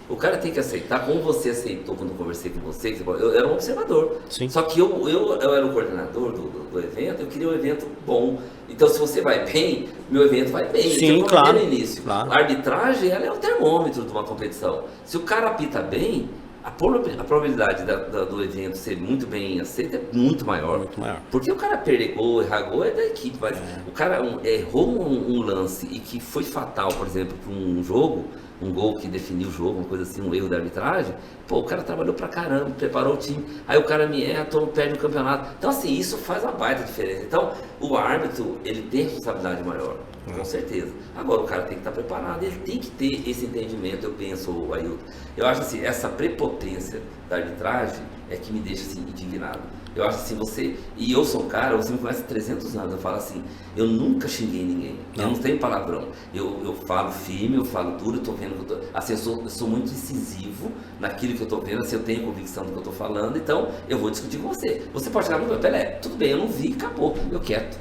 O cara tem que aceitar, como você aceitou quando eu conversei com você, eu era um observador. Sim. Só que eu era o coordenador do evento, eu queria um evento bom. Então se você vai bem, meu evento vai bem. Sim, eu claro. No início. Claro. A arbitragem, ela é o termômetro de uma competição. Se o cara apita bem, a probabilidade do evento ser muito bem aceito é muito maior. Muito maior. Porque o cara perdeu, errou, é da equipe. Mas o cara errou um lance e que foi fatal, por exemplo, para um jogo, um gol que definiu o jogo, uma coisa assim, um erro da arbitragem. O cara trabalhou pra caramba, preparou o time. Aí o cara me erra, perde o campeonato. Então, assim, isso faz uma baita diferença. Então, o árbitro, ele tem responsabilidade maior, com certeza. Agora, o cara tem que estar preparado, ele tem que ter esse entendimento, eu penso, Ailton. Eu acho assim, essa prepotência da arbitragem é que me deixa assim, indignado. Eu acho assim, e eu sou um cara, você me conhece há 300 anos, eu falo assim, eu nunca xinguei ninguém, eu não tenho palavrão, eu falo firme, eu falo duro, eu tô vendo que assim, eu sou muito incisivo naquilo que eu tô vendo, assim, eu tenho convicção do que eu tô falando, então eu vou discutir com você. Você pode chegar no meu, Pelé, tudo bem, eu não vi, acabou, eu quieto.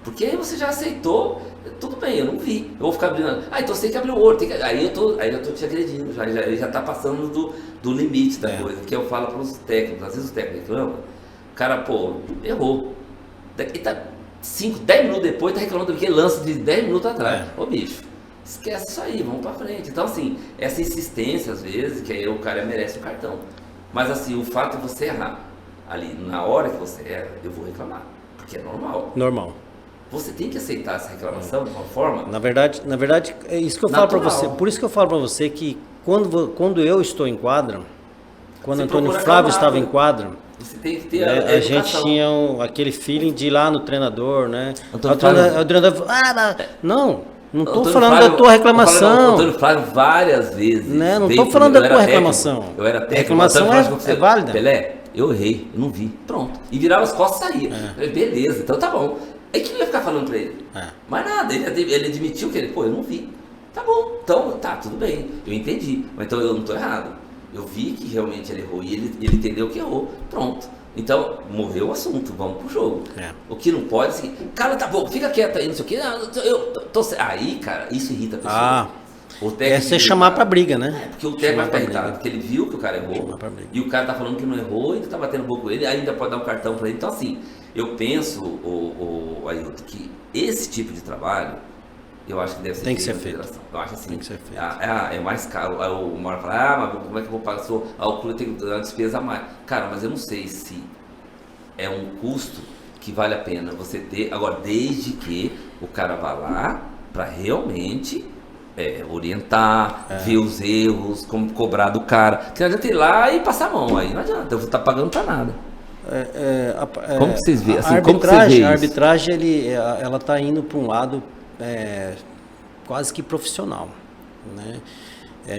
Porque aí você já aceitou, tudo bem, eu não vi. Eu vou ficar abrindo. Então você tem que abrir o olho. Aí eu tô te agredindo, já tá passando do limite da coisa. Que eu falo para os técnicos, às vezes os técnicos reclamam, o cara, errou. Daqui tá 5, 10 minutos depois, tá reclamando porque lança de 10 minutos atrás. Ô bicho, esquece isso aí, vamos pra frente. Então assim, essa insistência às vezes, que aí o cara merece o cartão. Mas assim, o fato de você errar ali, na hora que você erra, eu vou reclamar. Porque é normal. Normal. Você tem que aceitar essa reclamação de uma forma. Na verdade, é isso que eu falo para você. Por isso que eu falo para você que quando eu estou em quadra, quando Você Antônio procura Flávio acalmar, estava em quadra, Você tem que ter né, a gente educação. tinha aquele feeling de ir lá no treinador, né? Antônio O treinador, Flávio- o treinador falou, não estou Antônio falando Flávio- da tua reclamação. Eu falei, não, Antônio Flávio várias vezes. Né, não veio tô falando comigo, da tua eu era reclamação. técnico, Eu era técnico. Reclamação Antônio Flávio falou, é válida. Pelé, eu errei, eu não vi. Pronto. E virava as costas e saía. É. Eu falei, beleza, então tá bom. Aí que eu ia ficar falando pra ele? É. Mas nada, ele admitiu que ele, eu não vi. Tá bom, então tá, tudo bem. Eu entendi. Mas então eu não tô errado. Eu vi que realmente ele errou e ele entendeu que errou. Pronto. Então, morreu o assunto, vamos pro jogo. É. O que não pode é assim, cara, tá bom, fica quieto aí, não sei o que. Aí, cara, isso irrita a pessoa. Ah, O técnico é você chamar pra briga, É, né? porque o técnico vai Chamar ficar pra irritado, briga. porque ele viu que o cara errou, Chamar pra briga. e o cara tá falando que não errou, ainda tá batendo um pouco com ele, ainda pode dar um cartão pra ele. Então, assim, eu penso, o Ailton, que esse tipo de trabalho, eu acho que deve ser Tem que ser na feito. federação. Eu acho assim, Tem que ser feito. é mais caro. Aí o Mauro fala, mas como é que eu vou pagar? O clube tem que dar uma despesa a mais. Cara, mas eu não sei se é um custo que vale a pena você ter, agora, desde que o cara vá lá para realmente orientar, ver os erros, como cobrar do cara. Que não adianta ir lá e passar a mão, aí não adianta, eu vou estar pagando para nada. Como que vocês veem? Assim, como que vocês veem A isso? arbitragem, ela está indo para um lado quase que profissional, né?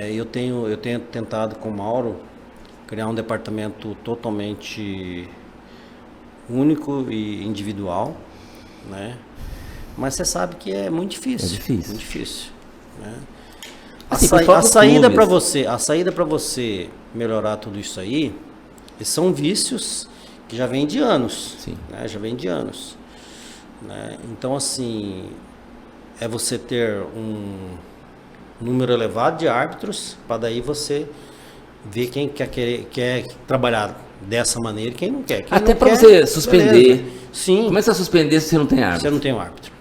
Eu tenho tentado com o Mauro criar um departamento totalmente único e individual, né? Mas você sabe que é muito difícil. É difícil. Muito difícil, né? Assim, por fora A dos saída clubes. para você melhorar tudo isso aí, são vícios que já vêm de anos, Sim. né? Já vem de anos, né? Então, assim, é você ter um número elevado de árbitros para daí você ver quem quer trabalhar dessa maneira e quem não quer. Quem Até não para quer, você suspender. beleza. Sim, Começa a suspender se você não tem árbitro. você não tem um árbitro.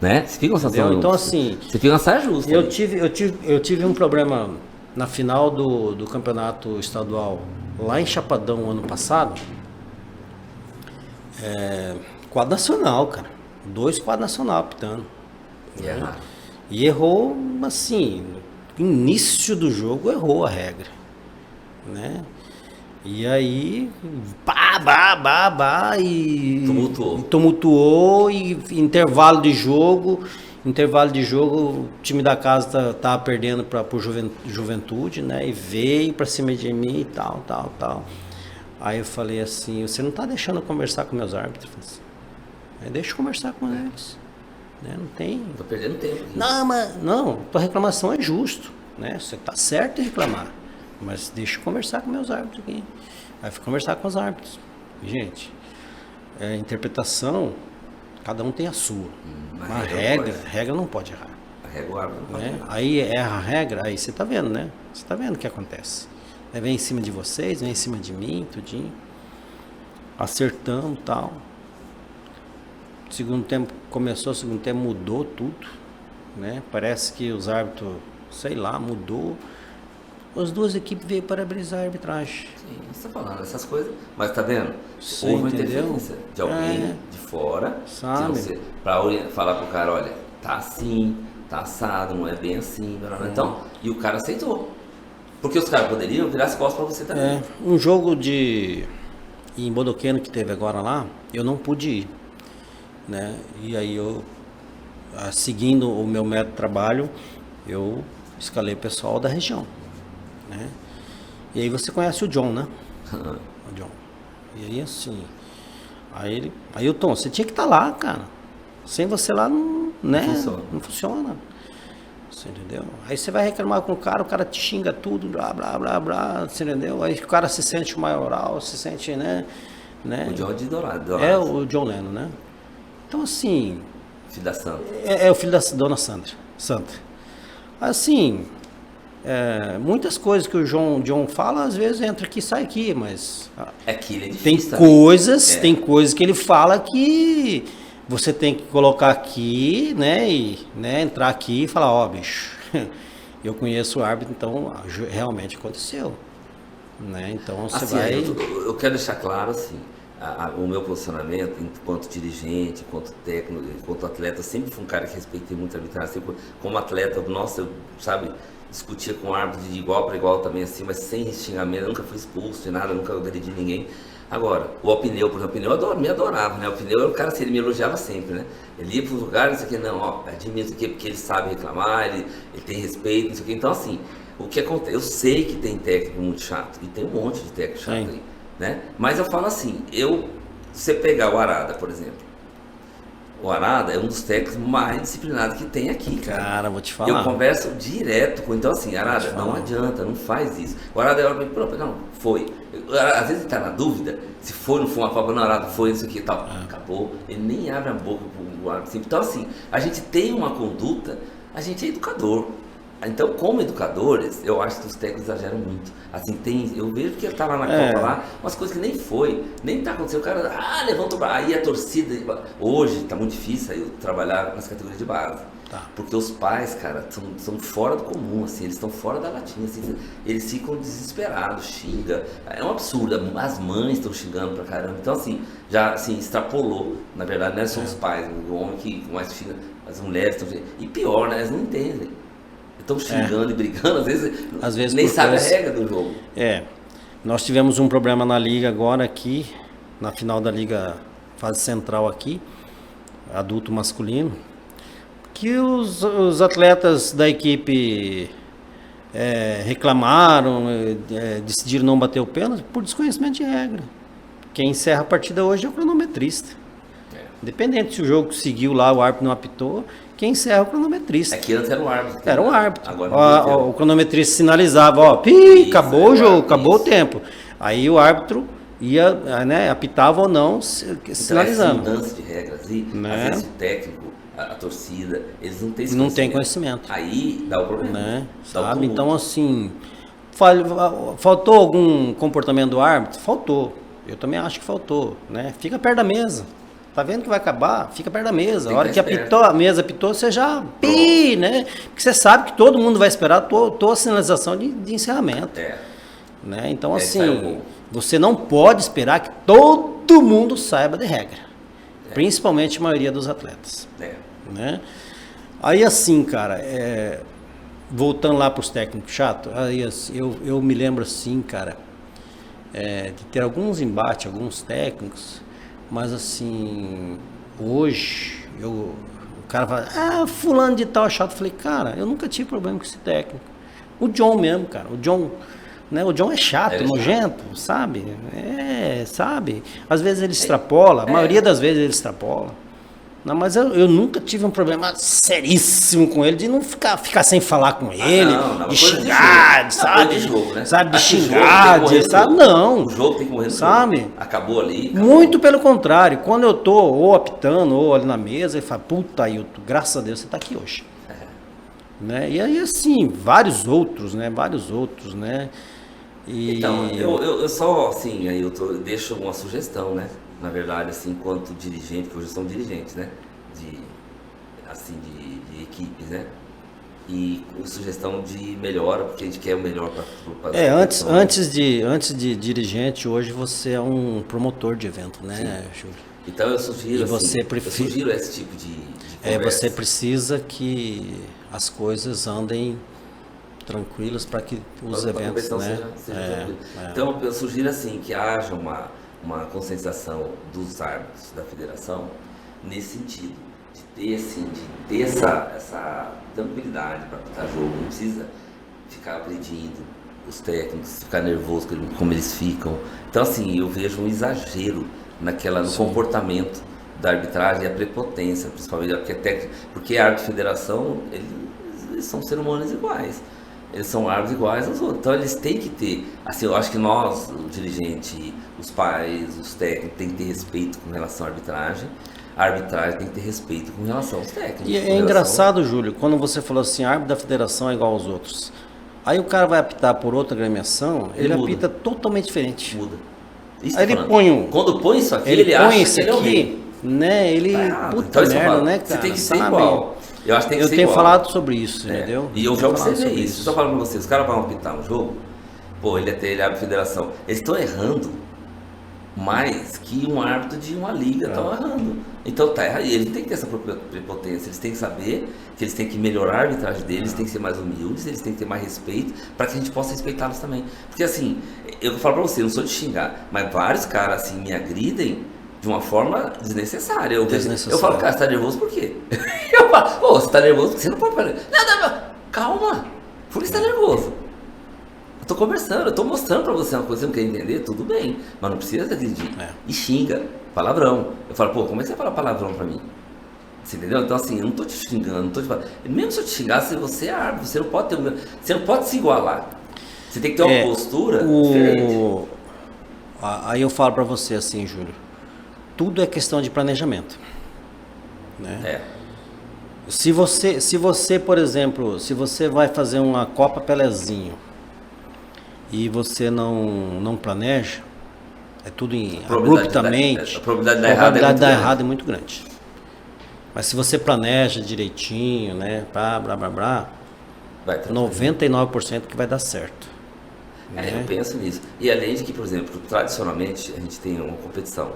Né? Você fica uma situação. Entendeu? Então, assim, Você fica uma saia justa. Eu ali. tive um problema na final do campeonato estadual lá em Chapadão ano passado. Quadro nacional, cara. 2 quadros nacional apitando. E é. E errou, assim, no início do jogo errou a regra, né? E aí, e tumultuou e intervalo de jogo, o time da casa tava perdendo pro Juventude, né? E veio pra cima de mim e tal. Aí eu falei assim, você não tá deixando eu conversar com meus árbitros? Eu falei assim, deixa eu conversar com eles. Né? Não tem. Tô perdendo tempo. Não, tua reclamação é justo, né? Você tá certo em reclamar, mas deixa eu conversar com meus árbitros aqui. Aí fui conversar com os árbitros. Gente, interpretação, cada um tem a sua. Mas Uma regra não pode errar. A regra o árbitro não pode Né? errar. Aí erra a regra, aí você tá vendo, né? Você tá vendo o que acontece. Aí vem em cima de vocês, vem em cima de mim, tudinho. Acertamos e tal. Segundo tempo começou, segundo tempo mudou tudo, né? Parece que os árbitros, sei lá, mudou. As duas equipes veio parabenizar a arbitragem. Sim, você tá falando essas coisas. Mas tá vendo? Você Houve uma entendeu? interferência de alguém de fora. Sabe? Pra falar pro cara, olha, tá assim, tá assado, não é bem assim. Blá, blá, blá. Então, e o cara aceitou. Porque os caras poderiam virar as costas pra você também. Um jogo em Bodoqueno que teve agora lá, eu não pude ir, né? E aí eu, seguindo o meu método de trabalho, eu escalei o pessoal da região, né? E aí você conhece o John, né? O John. E aí assim, aí o Tom, você tinha que estar lá, cara. Sem você lá não, né? Não funciona. Você entendeu? Aí você vai reclamar com o cara te xinga tudo, blá, blá, blá, blá, você entendeu? Aí o cara se sente maioral, se sente, né? O John de Dourado. É o John Lennon, né? Então, assim... Filho da Santa. É o filho da dona Santa. Assim, muitas coisas que o John fala, às vezes entra aqui e sai aqui, mas... É que ele é tem difícil tem coisas que ele fala que... Você tem que colocar aqui, né, e entrar aqui e falar, ó, bicho, eu conheço o árbitro, então realmente aconteceu, né? Então você assim, vai... eu quero deixar claro assim, o meu posicionamento enquanto dirigente, enquanto técnico, enquanto atleta, eu sempre fui um cara que respeitei muito a arbitragem. Sempre, como atleta, nossa, eu, sabe, discutia com o árbitro de igual para igual também, assim, mas sem xingamento, eu nunca fui expulso de nada, nunca agredi ninguém. Agora, o Opineu, por exemplo, o Opineu me adorava, né? O Opineu era o cara, assim, ele me elogiava sempre, né? Ele ia para os lugares, não sei o que, não, ó, admira isso aqui porque ele sabe reclamar, ele tem respeito, não sei o que. Então, assim, o que acontece? Eu sei que tem técnico muito chato, e tem um monte de técnico chato aí, né? Mas eu falo assim, se você pegar o Arada, por exemplo, o Arada é um dos técnicos mais disciplinados que tem aqui, cara. Cara, vou te falar. Eu converso direto com, então assim, Arada, não adianta, não faz isso. O Arada é pronto, não, foi. Às vezes ele tá na dúvida, se foi, não foi uma falta, não, Arada, foi, isso aqui e tal. Acabou, ele nem abre a boca pro árbitro. Então assim, a gente tem uma conduta, a gente é educador. Então, como educadores, eu acho que os técnicos exageram muito. Assim, eu vejo que ele tá lá na Copa lá, umas coisas que nem foi, nem tá acontecendo. O cara, levanta o braço, aí a torcida. Hoje tá muito difícil aí eu trabalhar nas categorias de base. Tá. Porque os pais, cara, são fora do comum, assim, eles estão fora da latinha, assim, eles ficam desesperados, xingam. É um absurdo, as mães estão xingando pra caramba. Então, assim, já assim, extrapolou. Na verdade, não é só os pais, o homem que mais xinga, as mulheres estão xingando. E pior, né? Eles não entendem. Estão xingando e brigando, às vezes nem sabe a regra do jogo. Nós tivemos um problema na liga agora aqui, na final da liga fase central aqui, adulto masculino, que os atletas da equipe reclamaram, decidiram não bater o pênalti por desconhecimento de regra. Quem encerra a partida hoje é o cronometrista. Independente se o jogo seguiu lá, o árbitro não apitou, quem encerra é o cronometrista. Aqui antes era o árbitro. Era o árbitro. Agora o cronometrista sinalizava, acabou o jogo, acabou o tempo. Aí o árbitro ia, né, apitava ou não, sinalizando. Então, essa mudança de regras, às vezes o técnico, a torcida, eles não têm esse não tem conhecimento. Aí dá o problema. Né? Sabe? Então, assim, faltou algum comportamento do árbitro? Faltou. Eu também acho que faltou. Né? Fica perto da mesa. Tá vendo que vai acabar? Fica perto da mesa. A hora que a mesa apitou, você já né? Porque você sabe que todo mundo vai esperar a tua sinalização de encerramento. Né? Então, assim, você não pode esperar que todo mundo saiba de regra. Principalmente a maioria dos atletas. Né? Aí, assim, cara, voltando lá para os técnicos chatos, aí, assim, eu me lembro, assim, cara, de ter alguns embates, alguns técnicos. Mas assim, hoje, o cara fala, fulano de tal é chato. Eu falei, cara, eu nunca tive problema com esse técnico. O John mesmo, cara, o John é chato, nojento, sabe? Sabe? Às vezes ele extrapola, a maioria das vezes ele extrapola. Não, mas eu nunca tive um problema seríssimo com ele, de não ficar sem falar com ele, de xingar, sabe? De jogo, né? Sabe, de xingar, sabe? Não. O jogo tem que morrer no sabe? Jogo. Acabou ali. Acabou. Muito pelo contrário, quando eu tô ou apitando ou ali na mesa, ele fala, puta, Ailton, graças a Deus você tá aqui hoje. Né? E aí, assim, vários outros, né? Então, eu só, assim, aí eu deixo uma sugestão, né? Na verdade, assim, enquanto dirigente, porque hoje são dirigentes, né? De equipes, né? E sugestão de melhora, porque a gente quer o melhor para antes de dirigente, hoje você é um promotor de evento, né, Júlio? Então eu sugiro, eu sugiro esse tipo de conversa. Você precisa que as coisas andem tranquilas para que os eventos, né? Seja então eu sugiro, assim, que haja uma conscientização dos árbitros da federação nesse sentido, de ter essa tranquilidade para apitar jogo, não precisa ficar agredindo os técnicos, ficar nervoso como eles ficam. Então, assim, eu vejo um exagero no comportamento da arbitragem e a prepotência, principalmente, porque a árbitro de federação, eles são seres humanos iguais. Eles são árbitros iguais aos outros. Então eles têm que ter, assim, eu acho que nós, o dirigente, os pais, os técnicos, tem que ter respeito com relação à arbitragem. A arbitragem tem que ter respeito com relação aos técnicos. E é engraçado, Júlio, quando você falou assim, árbitro da federação é igual aos outros. Aí o cara vai apitar por outra agremiação, ele apita totalmente diferente. Muda. Aí ele põe quando põe isso aqui, ele acha isso que aqui, né? Ele, puta então, merda, né, cara? Você tem que ser igual. Eu acho que tem que ser tenho igual. falado sobre isso, entendeu? E eu já observei isso. Só falando pra vocês, os caras vão apitar um jogo, ele é árbitro de federação. Eles estão errando mais que um árbitro de uma liga tá errando. Então tá errado. Eles têm que ter essa prepotência, eles têm que saber que eles têm que melhorar a arbitragem deles, eles têm que ser mais humildes, eles têm que ter mais respeito para que a gente possa respeitá-los também. Porque assim, eu falo pra você, eu não sou de xingar, mas vários caras assim me agridem de uma forma desnecessária. Eu falo, cara, você tá nervoso por quê? Eu falo, você tá nervoso porque você não pode falar. Não, calma, por que você tá nervoso? Eu tô conversando, eu tô mostrando pra você uma coisa que você não quer entender, tudo bem, mas não precisa agredir. E xinga, palavrão. Eu falo, como é que você fala palavrão pra mim? Você entendeu? Então assim, eu não tô te xingando, não tô te falando. Mesmo se eu te xingar, você é árbitro, você não pode se igualar. Você tem que ter uma postura diferente. Aí eu falo pra você assim, Júlio, tudo é questão de planejamento, né? Se você, por exemplo, se você vai fazer uma Copa Pelezinho e você não planeja, é tudo abruptamente, a probabilidade de dar errado é muito grande. Mas se você planeja direitinho, né, blá, 99% que vai dar certo. Eu penso nisso. E além de que, por exemplo, tradicionalmente a gente tem uma competição.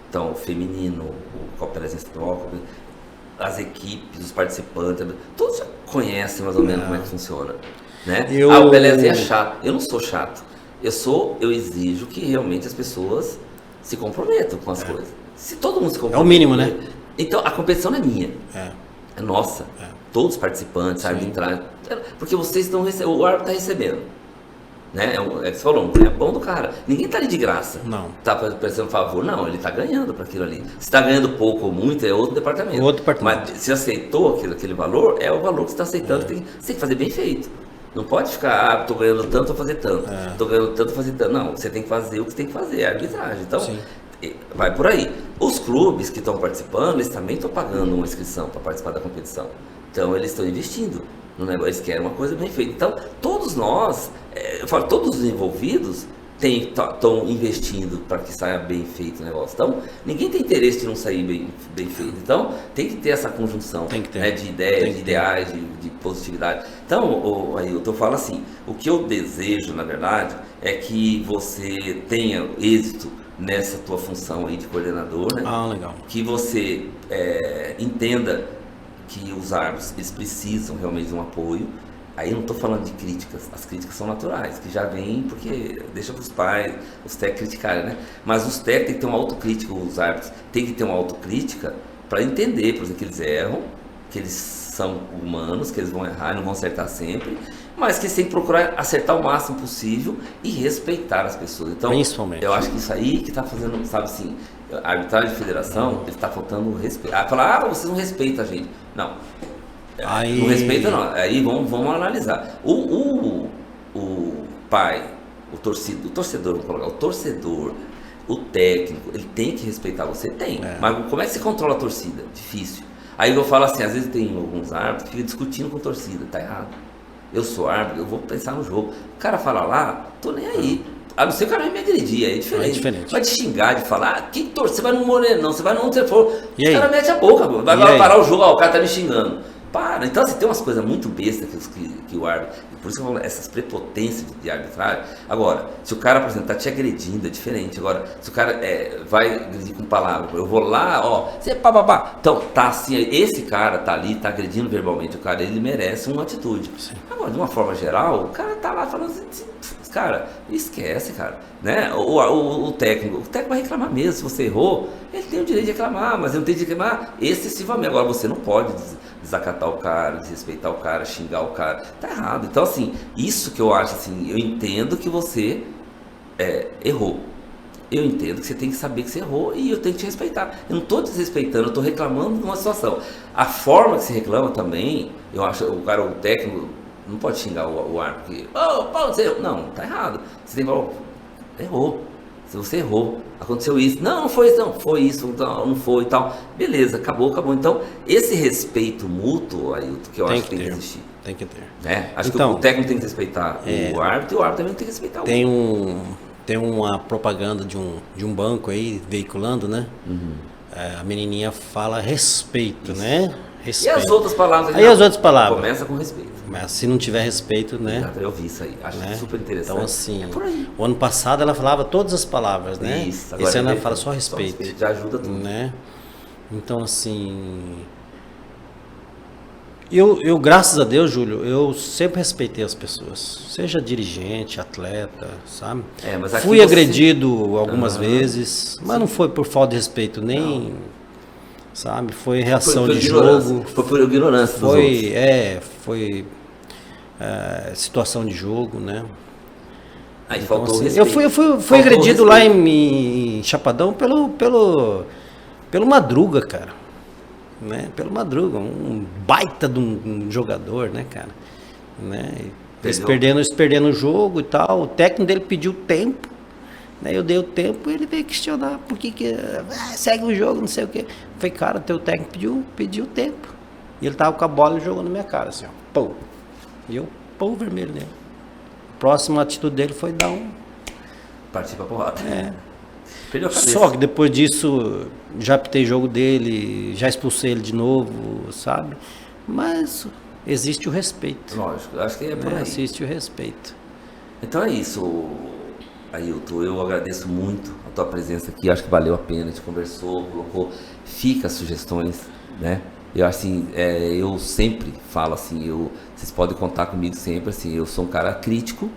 Então, o feminino, o Copa Pelezinho Futebol, as equipes, os participantes, todos já conhecem mais ou menos como é que funciona. Né? O Pelezinho é chato. Eu não sou chato. Eu exijo que realmente as pessoas se comprometam com as coisas. Se todo mundo se compromete. É o mínimo, né? Então, a competição não é minha. É nossa. Todos os participantes, a arbitragem. Porque vocês estão recebendo, o árbitro está recebendo. Né? É que você falou, é bom do cara. Ninguém tá ali de graça. Não. Tá prestando favor. Não, ele tá ganhando para aquilo ali. Se tá ganhando pouco ou muito, é outro departamento. Mas se aceitou aquele valor, é o valor que você tá aceitando. Você tem que fazer bem feito. Não pode ficar, tô ganhando tanto, vou fazer tanto. Tô ganhando tanto, vou fazer tanto. Não, você tem que fazer o que você tem que fazer, é a arbitragem. Então, vai por aí. Os clubes que estão participando, eles também estão pagando uma inscrição para participar da competição. Então, eles estão investindo no negócio, eles querem uma coisa bem feita. Então, todos nós, eu falo, todos os envolvidos estão investindo para que saia bem feito o negócio. Então, ninguém tem interesse de não sair bem feito. Então, tem que ter essa conjunção de ideias, de ideais, de positividade. Então, eu falo assim, o que eu desejo, na verdade, é que você tenha êxito nessa tua função aí de coordenador, né? Legal. Que você entenda que os árbitros, eles precisam realmente de um apoio. Aí eu não estou falando de críticas, as críticas são naturais, que já vêm porque deixa para os pais, os técnicos criticarem, né? Mas os técnicos têm que ter uma autocrítica, os árbitros têm que ter uma autocrítica para entender, por exemplo, que eles erram, que eles são humanos, que eles vão errar, não vão acertar sempre, mas que eles têm que procurar acertar o máximo possível e respeitar as pessoas. Então, eu acho que isso aí que está fazendo, sabe assim, a arbitragem de federação, ele está faltando respeito. Falar, vocês não respeitam a gente. Não. Não respeita não. Aí vamos analisar. O pai, o torcedor, vamos colocar, o torcedor, o técnico, ele tem que respeitar você? Tem. Mas como é que você controla a torcida? Difícil. Aí eu falo assim, às vezes tem alguns árbitros que ficam discutindo com a torcida, tá errado. Eu sou árbitro, eu vou pensar no jogo. O cara fala lá, tô nem aí. A não ser que o cara me agredir, aí é diferente. Vai te xingar, de falar, que torcida, você vai no Morenão, você vai no onde você for. O cara mete a boca, vai parar o jogo, o cara tá me xingando. Para. Então, assim, tem umas coisas muito bestas que o árbitro... Por isso que eu falo, essas prepotências de arbitragem. Agora, se o cara, por exemplo, tá te agredindo, é diferente. Agora, se o cara vai agredir com palavras, eu vou lá, você pá. Então, tá assim, esse cara tá ali, tá agredindo verbalmente o cara, ele merece uma atitude. Sim. Agora, de uma forma geral, o cara tá lá falando assim, cara, esquece, cara, né? O técnico vai reclamar mesmo, se você errou, ele tem o direito de reclamar, mas ele não tem de reclamar excessivamente. Agora, você não pode desacatar o cara, desrespeitar o cara, xingar o cara, tá errado. Então, assim, isso que eu acho, assim, eu entendo que você errou. Eu entendo que você tem que saber que você errou e eu tenho que te respeitar. Eu não estou desrespeitando, eu estou reclamando de uma situação. A forma que se reclama também, eu acho, o técnico não pode xingar o árbitro, Paulo, você errou. Não, tá errado. Você tem que falar, errou. Se você errou, aconteceu isso. Não foi isso, não. Foi isso, não foi e tal. Beleza, acabou. Então, esse respeito mútuo, Ailton, que eu acho que tem que existir. Tem que ter. Né? Acho que o técnico tem que respeitar o árbitro e o árbitro também tem que respeitar o outro. Tem uma propaganda de um banco aí, veiculando, né? A menininha fala respeito, isso, né? Respeito. E as outras palavras? Aí as outras palavras. Começa com respeito. Mas se não tiver respeito, né? Exato, eu vi isso aí. Acho né? super interessante. Então, assim, é por aí. o ano passado ela falava todas as palavras, né? Isso, agora Esse ano ela ele fala só respeito. Já ajuda tudo. Né? Então, assim... Eu, graças a Deus, Júlio, eu sempre respeitei as pessoas. Seja dirigente, atleta, sabe? Mas aqui fui você... agredido algumas vezes, mas não foi por falta de respeito, nem... Sabe? Foi reação de jogo. Foi por ignorância dos outros. Foi situação de jogo, né? Aí Então, faltou assim, respeito. eu fui agredido lá em Chapadão pelo Madruga, cara. Né? Pelo Madruga, um baita de um jogador, né, cara? Né? Eles perdendo o jogo e tal. O técnico dele pediu tempo. Né? Eu dei o tempo e ele veio questionar por que segue o jogo, não sei o quê. Eu falei, cara, teu técnico pediu tempo. E ele tava com a bola e jogou na minha cara, assim, ó. Pô. E eu, pô, vermelho nele. A próxima atitude dele foi dar um... Partir pra porrada. Perdeu a cabeça. Só que depois disso, já pitei jogo dele, já expulsei ele de novo, sabe? Mas existe o respeito. Lógico, acho que é por aí. Existe o respeito. Então é isso, Ailton. Eu agradeço muito a tua presença aqui. Acho que valeu a pena. A gente conversou, colocou. Fica as sugestões, né? Eu assim, eu sempre falo assim, vocês podem contar comigo sempre, assim, eu sou um cara crítico,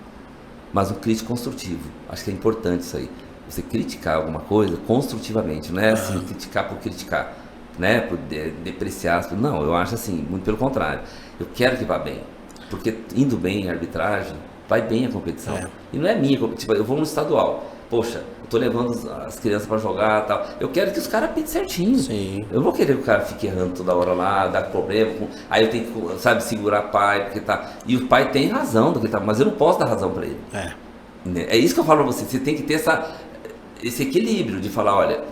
mas um crítico construtivo. Acho que é importante isso aí. Você criticar alguma coisa construtivamente, não é assim, criticar por criticar, né? Por depreciar. Não, eu acho assim, muito pelo contrário. Eu quero que vá bem, porque indo bem em arbitragem, vai bem a competição. E não é minha, tipo, eu vou no estadual. Poxa, eu tô levando as crianças para jogar e tal. Eu quero que os caras apitem certinho. Sim. Eu não vou querer que o cara fique errando toda hora lá, dar problema. Aí eu tenho que, sabe, segurar o pai, porque tá. E o pai tem razão do que tá, mas eu não posso dar razão para ele. É isso que eu falo pra você. Você tem que ter esse equilíbrio de falar, olha,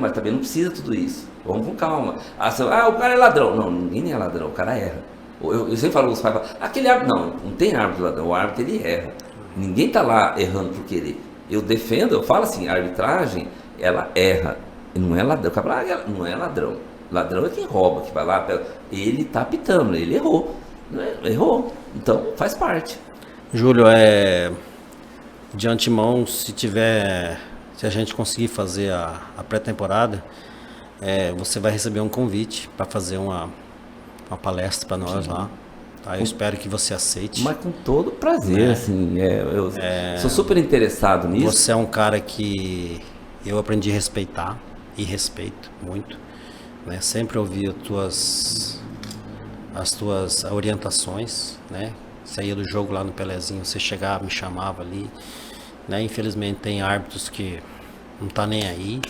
mas também não precisa tudo isso. Vamos com calma. O cara é ladrão. Não, ninguém é ladrão, o cara erra. Eu sempre falo com os pais, aquele árbitro, não tem árbitro ladrão, o árbitro ele erra. Ninguém tá lá errando por querer. Eu defendo, eu falo assim, a arbitragem, ela erra. Não é ladrão. O cara fala, não é ladrão. Ladrão é quem rouba, que vai lá, pega. Ele tá apitando, ele errou. Errou. Então faz parte. Júlio, de antemão, se a gente conseguir fazer a pré-temporada, você vai receber um convite para fazer uma palestra para nós lá. Tá? Eu espero que você aceite. Mas com todo prazer, assim, eu sou super interessado nisso. Você é um cara que eu aprendi a respeitar e respeito muito, né? Sempre ouvi as tuas orientações, né? Saía do jogo lá no Pelezinho, você chegava, me chamava ali, né? Infelizmente tem árbitros que não tá nem aí,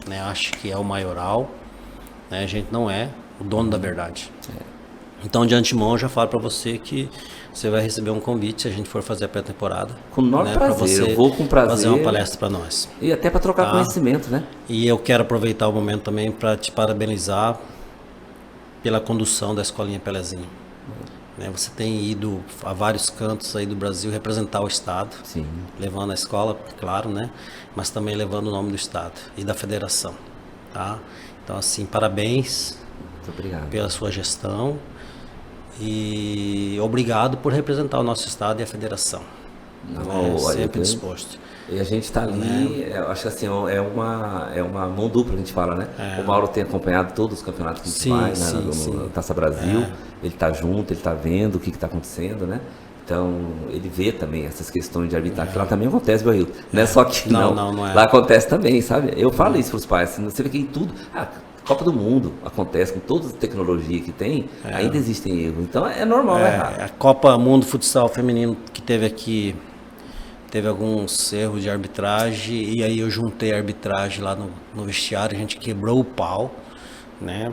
né? Acho que é o maioral, né? A gente não é o dono da verdade. Então, de antemão, eu já falo para você que você vai receber um convite se a gente for fazer a pré-temporada. Com o maior prazer, eu vou com prazer. Fazer uma palestra para nós. E até para trocar conhecimento, né? E eu quero aproveitar o momento também para te parabenizar pela condução da Escolinha Pelezinho. Né? Você tem ido a vários cantos aí do Brasil representar o Estado. Sim. Levando a escola, claro, né? Mas também levando o nome do Estado e da Federação. Tá? Então, assim, parabéns. Muito obrigado. Pela sua gestão. E obrigado por representar o nosso Estado e a Federação. Sempre disposto. E a gente está ali, eu acho que assim, é uma mão dupla que a gente fala, né? O Mauro tem acompanhado todos os campeonatos que a gente faz, né? No Taça Brasil, ele está junto, ele está vendo o que está acontecendo, né? Então, ele vê também essas questões de arbitragem, que lá também acontece, meu Rio. Não é só que não é. Lá acontece também, sabe? Eu falo isso para os pais, assim, você vê que em tudo... Copa do Mundo acontece com toda a tecnologia que tem, ainda existem erros. Então é normal errar. A Copa Mundo Futsal Feminino que teve aqui, teve alguns erros de arbitragem, e aí eu juntei a arbitragem lá no vestiário, a gente quebrou o pau, né?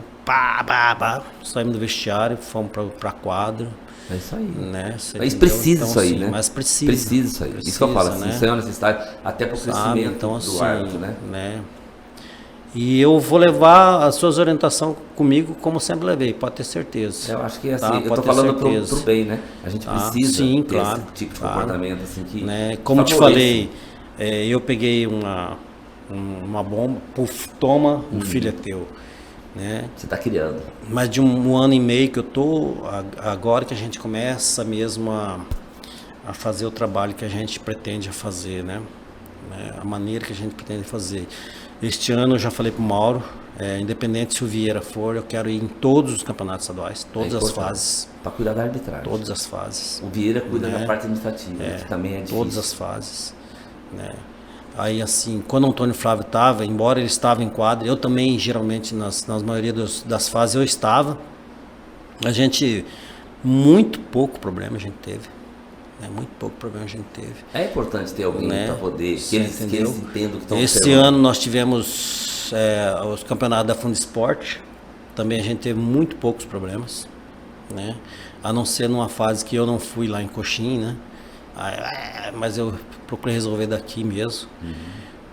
Saímos do vestiário, fomos para quadro. É isso aí. Né? Mas precisa então, isso aí, né? Mas precisa isso aí. Isso que eu falo, assim, isso é uma necessidade até para o crescimento então, do árbitro, né? E eu vou levar as suas orientações comigo, como sempre levei, pode ter certeza. Eu acho que assim, eu tô falando pro bem, né? A gente precisa ter esse tipo de comportamento, assim, que... Né? Como te falei, eu peguei uma bomba, toma, o filho é teu. né? Você está criando. Mas de um ano e meio que eu tô, agora que a gente começa mesmo a fazer o trabalho que a gente pretende fazer, né? A maneira que a gente pretende fazer. Este ano eu já falei pro Mauro, independente se o Vieira for, eu quero ir em todos os campeonatos estaduais, todas as fases. Para cuidar da arbitragem. Todas as fases. O Vieira cuida da parte administrativa, que também é difícil. Todas as fases, né? Aí assim, quando o Antônio Flávio estava, embora ele estava em quadra, eu também geralmente nas maioria das fases eu estava. A gente, muito pouco problema a gente teve. Muito pouco problema a gente teve. É importante ter alguém para poder, que eles entendam o que estão Esse observando. ano nós tivemos os campeonatos da Fundesporte, também a gente teve muito poucos problemas, né? A não ser numa fase que eu não fui lá em Coxim, né? Mas eu procurei resolver daqui mesmo,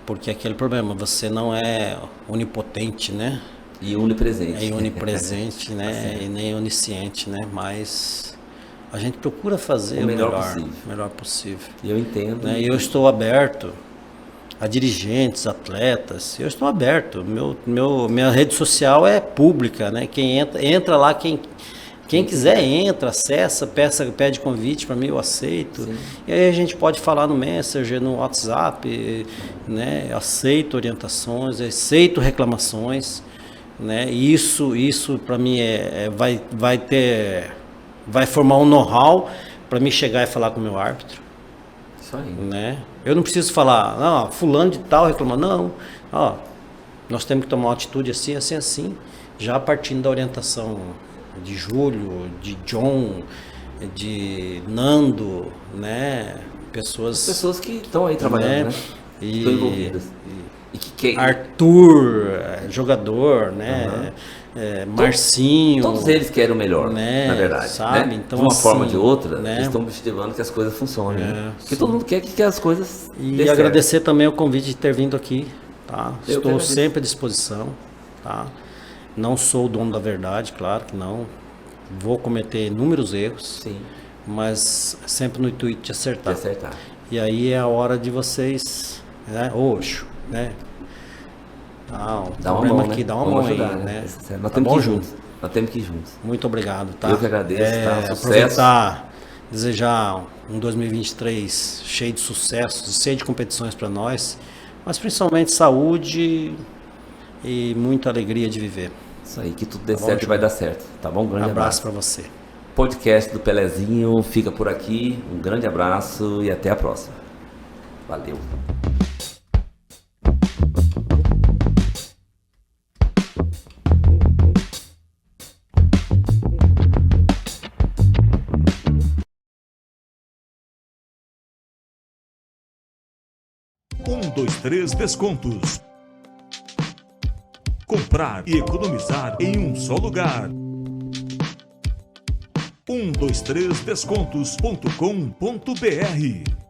porque aquele problema, você não é onipotente, né? E onipresente. É onipresente, né? E nem onisciente, né? Mas a gente procura fazer o melhor possível. E eu entendo. Né? E eu estou aberto a dirigentes, atletas. Eu estou aberto. Minha rede social é pública, né? Quem entra lá, quem quiser entra, acessa, pede convite para mim, eu aceito. Sim. E aí a gente pode falar no Messenger, no WhatsApp, né? Aceito orientações, aceito reclamações, né? Isso para mim vai formar um know-how para mim chegar e falar com o meu árbitro. Isso aí. Né? Eu não preciso falar, fulano de tal reclamando, não. Nós temos que tomar uma atitude assim, assim, assim. Já partindo da orientação de Júlio, de John, de Nando, né? Pessoas que estão aí trabalhando, né? Estão envolvidas. Arthur, jogador, né? Marcinho. Todos eles querem o melhor, né? Na verdade. Sabe? Né? Então, de uma assim, forma ou de outra, né? eles estão observando que as coisas funcionem. Né? Porque todo mundo quer que as coisas. E agradecer também o convite de ter vindo aqui. Tá? Estou sempre à disposição. Tá? Não sou o dono da verdade, claro que não. Vou cometer inúmeros erros. Sim. Mas sempre no intuito de acertar. E aí é a hora de vocês, né? Né? Dá uma mão, aqui, né? dá uma mão aí, né? Nós temos que ir juntos. Nós temos que ir juntos. Muito obrigado, tá? Eu que agradeço, tá? Sucesso. Aproveitar, desejar um 2023 cheio de sucessos, cheio de competições para nós, mas principalmente saúde e muita alegria de viver. Isso aí, que tudo dê certo e vai dar certo, tá bom? Um grande abraço para você. Podcast do Pelezinho fica por aqui. Um grande abraço e até a próxima. Valeu. Dois, três descontos. Comprar e economizar em um só lugar. 123descontos.com.br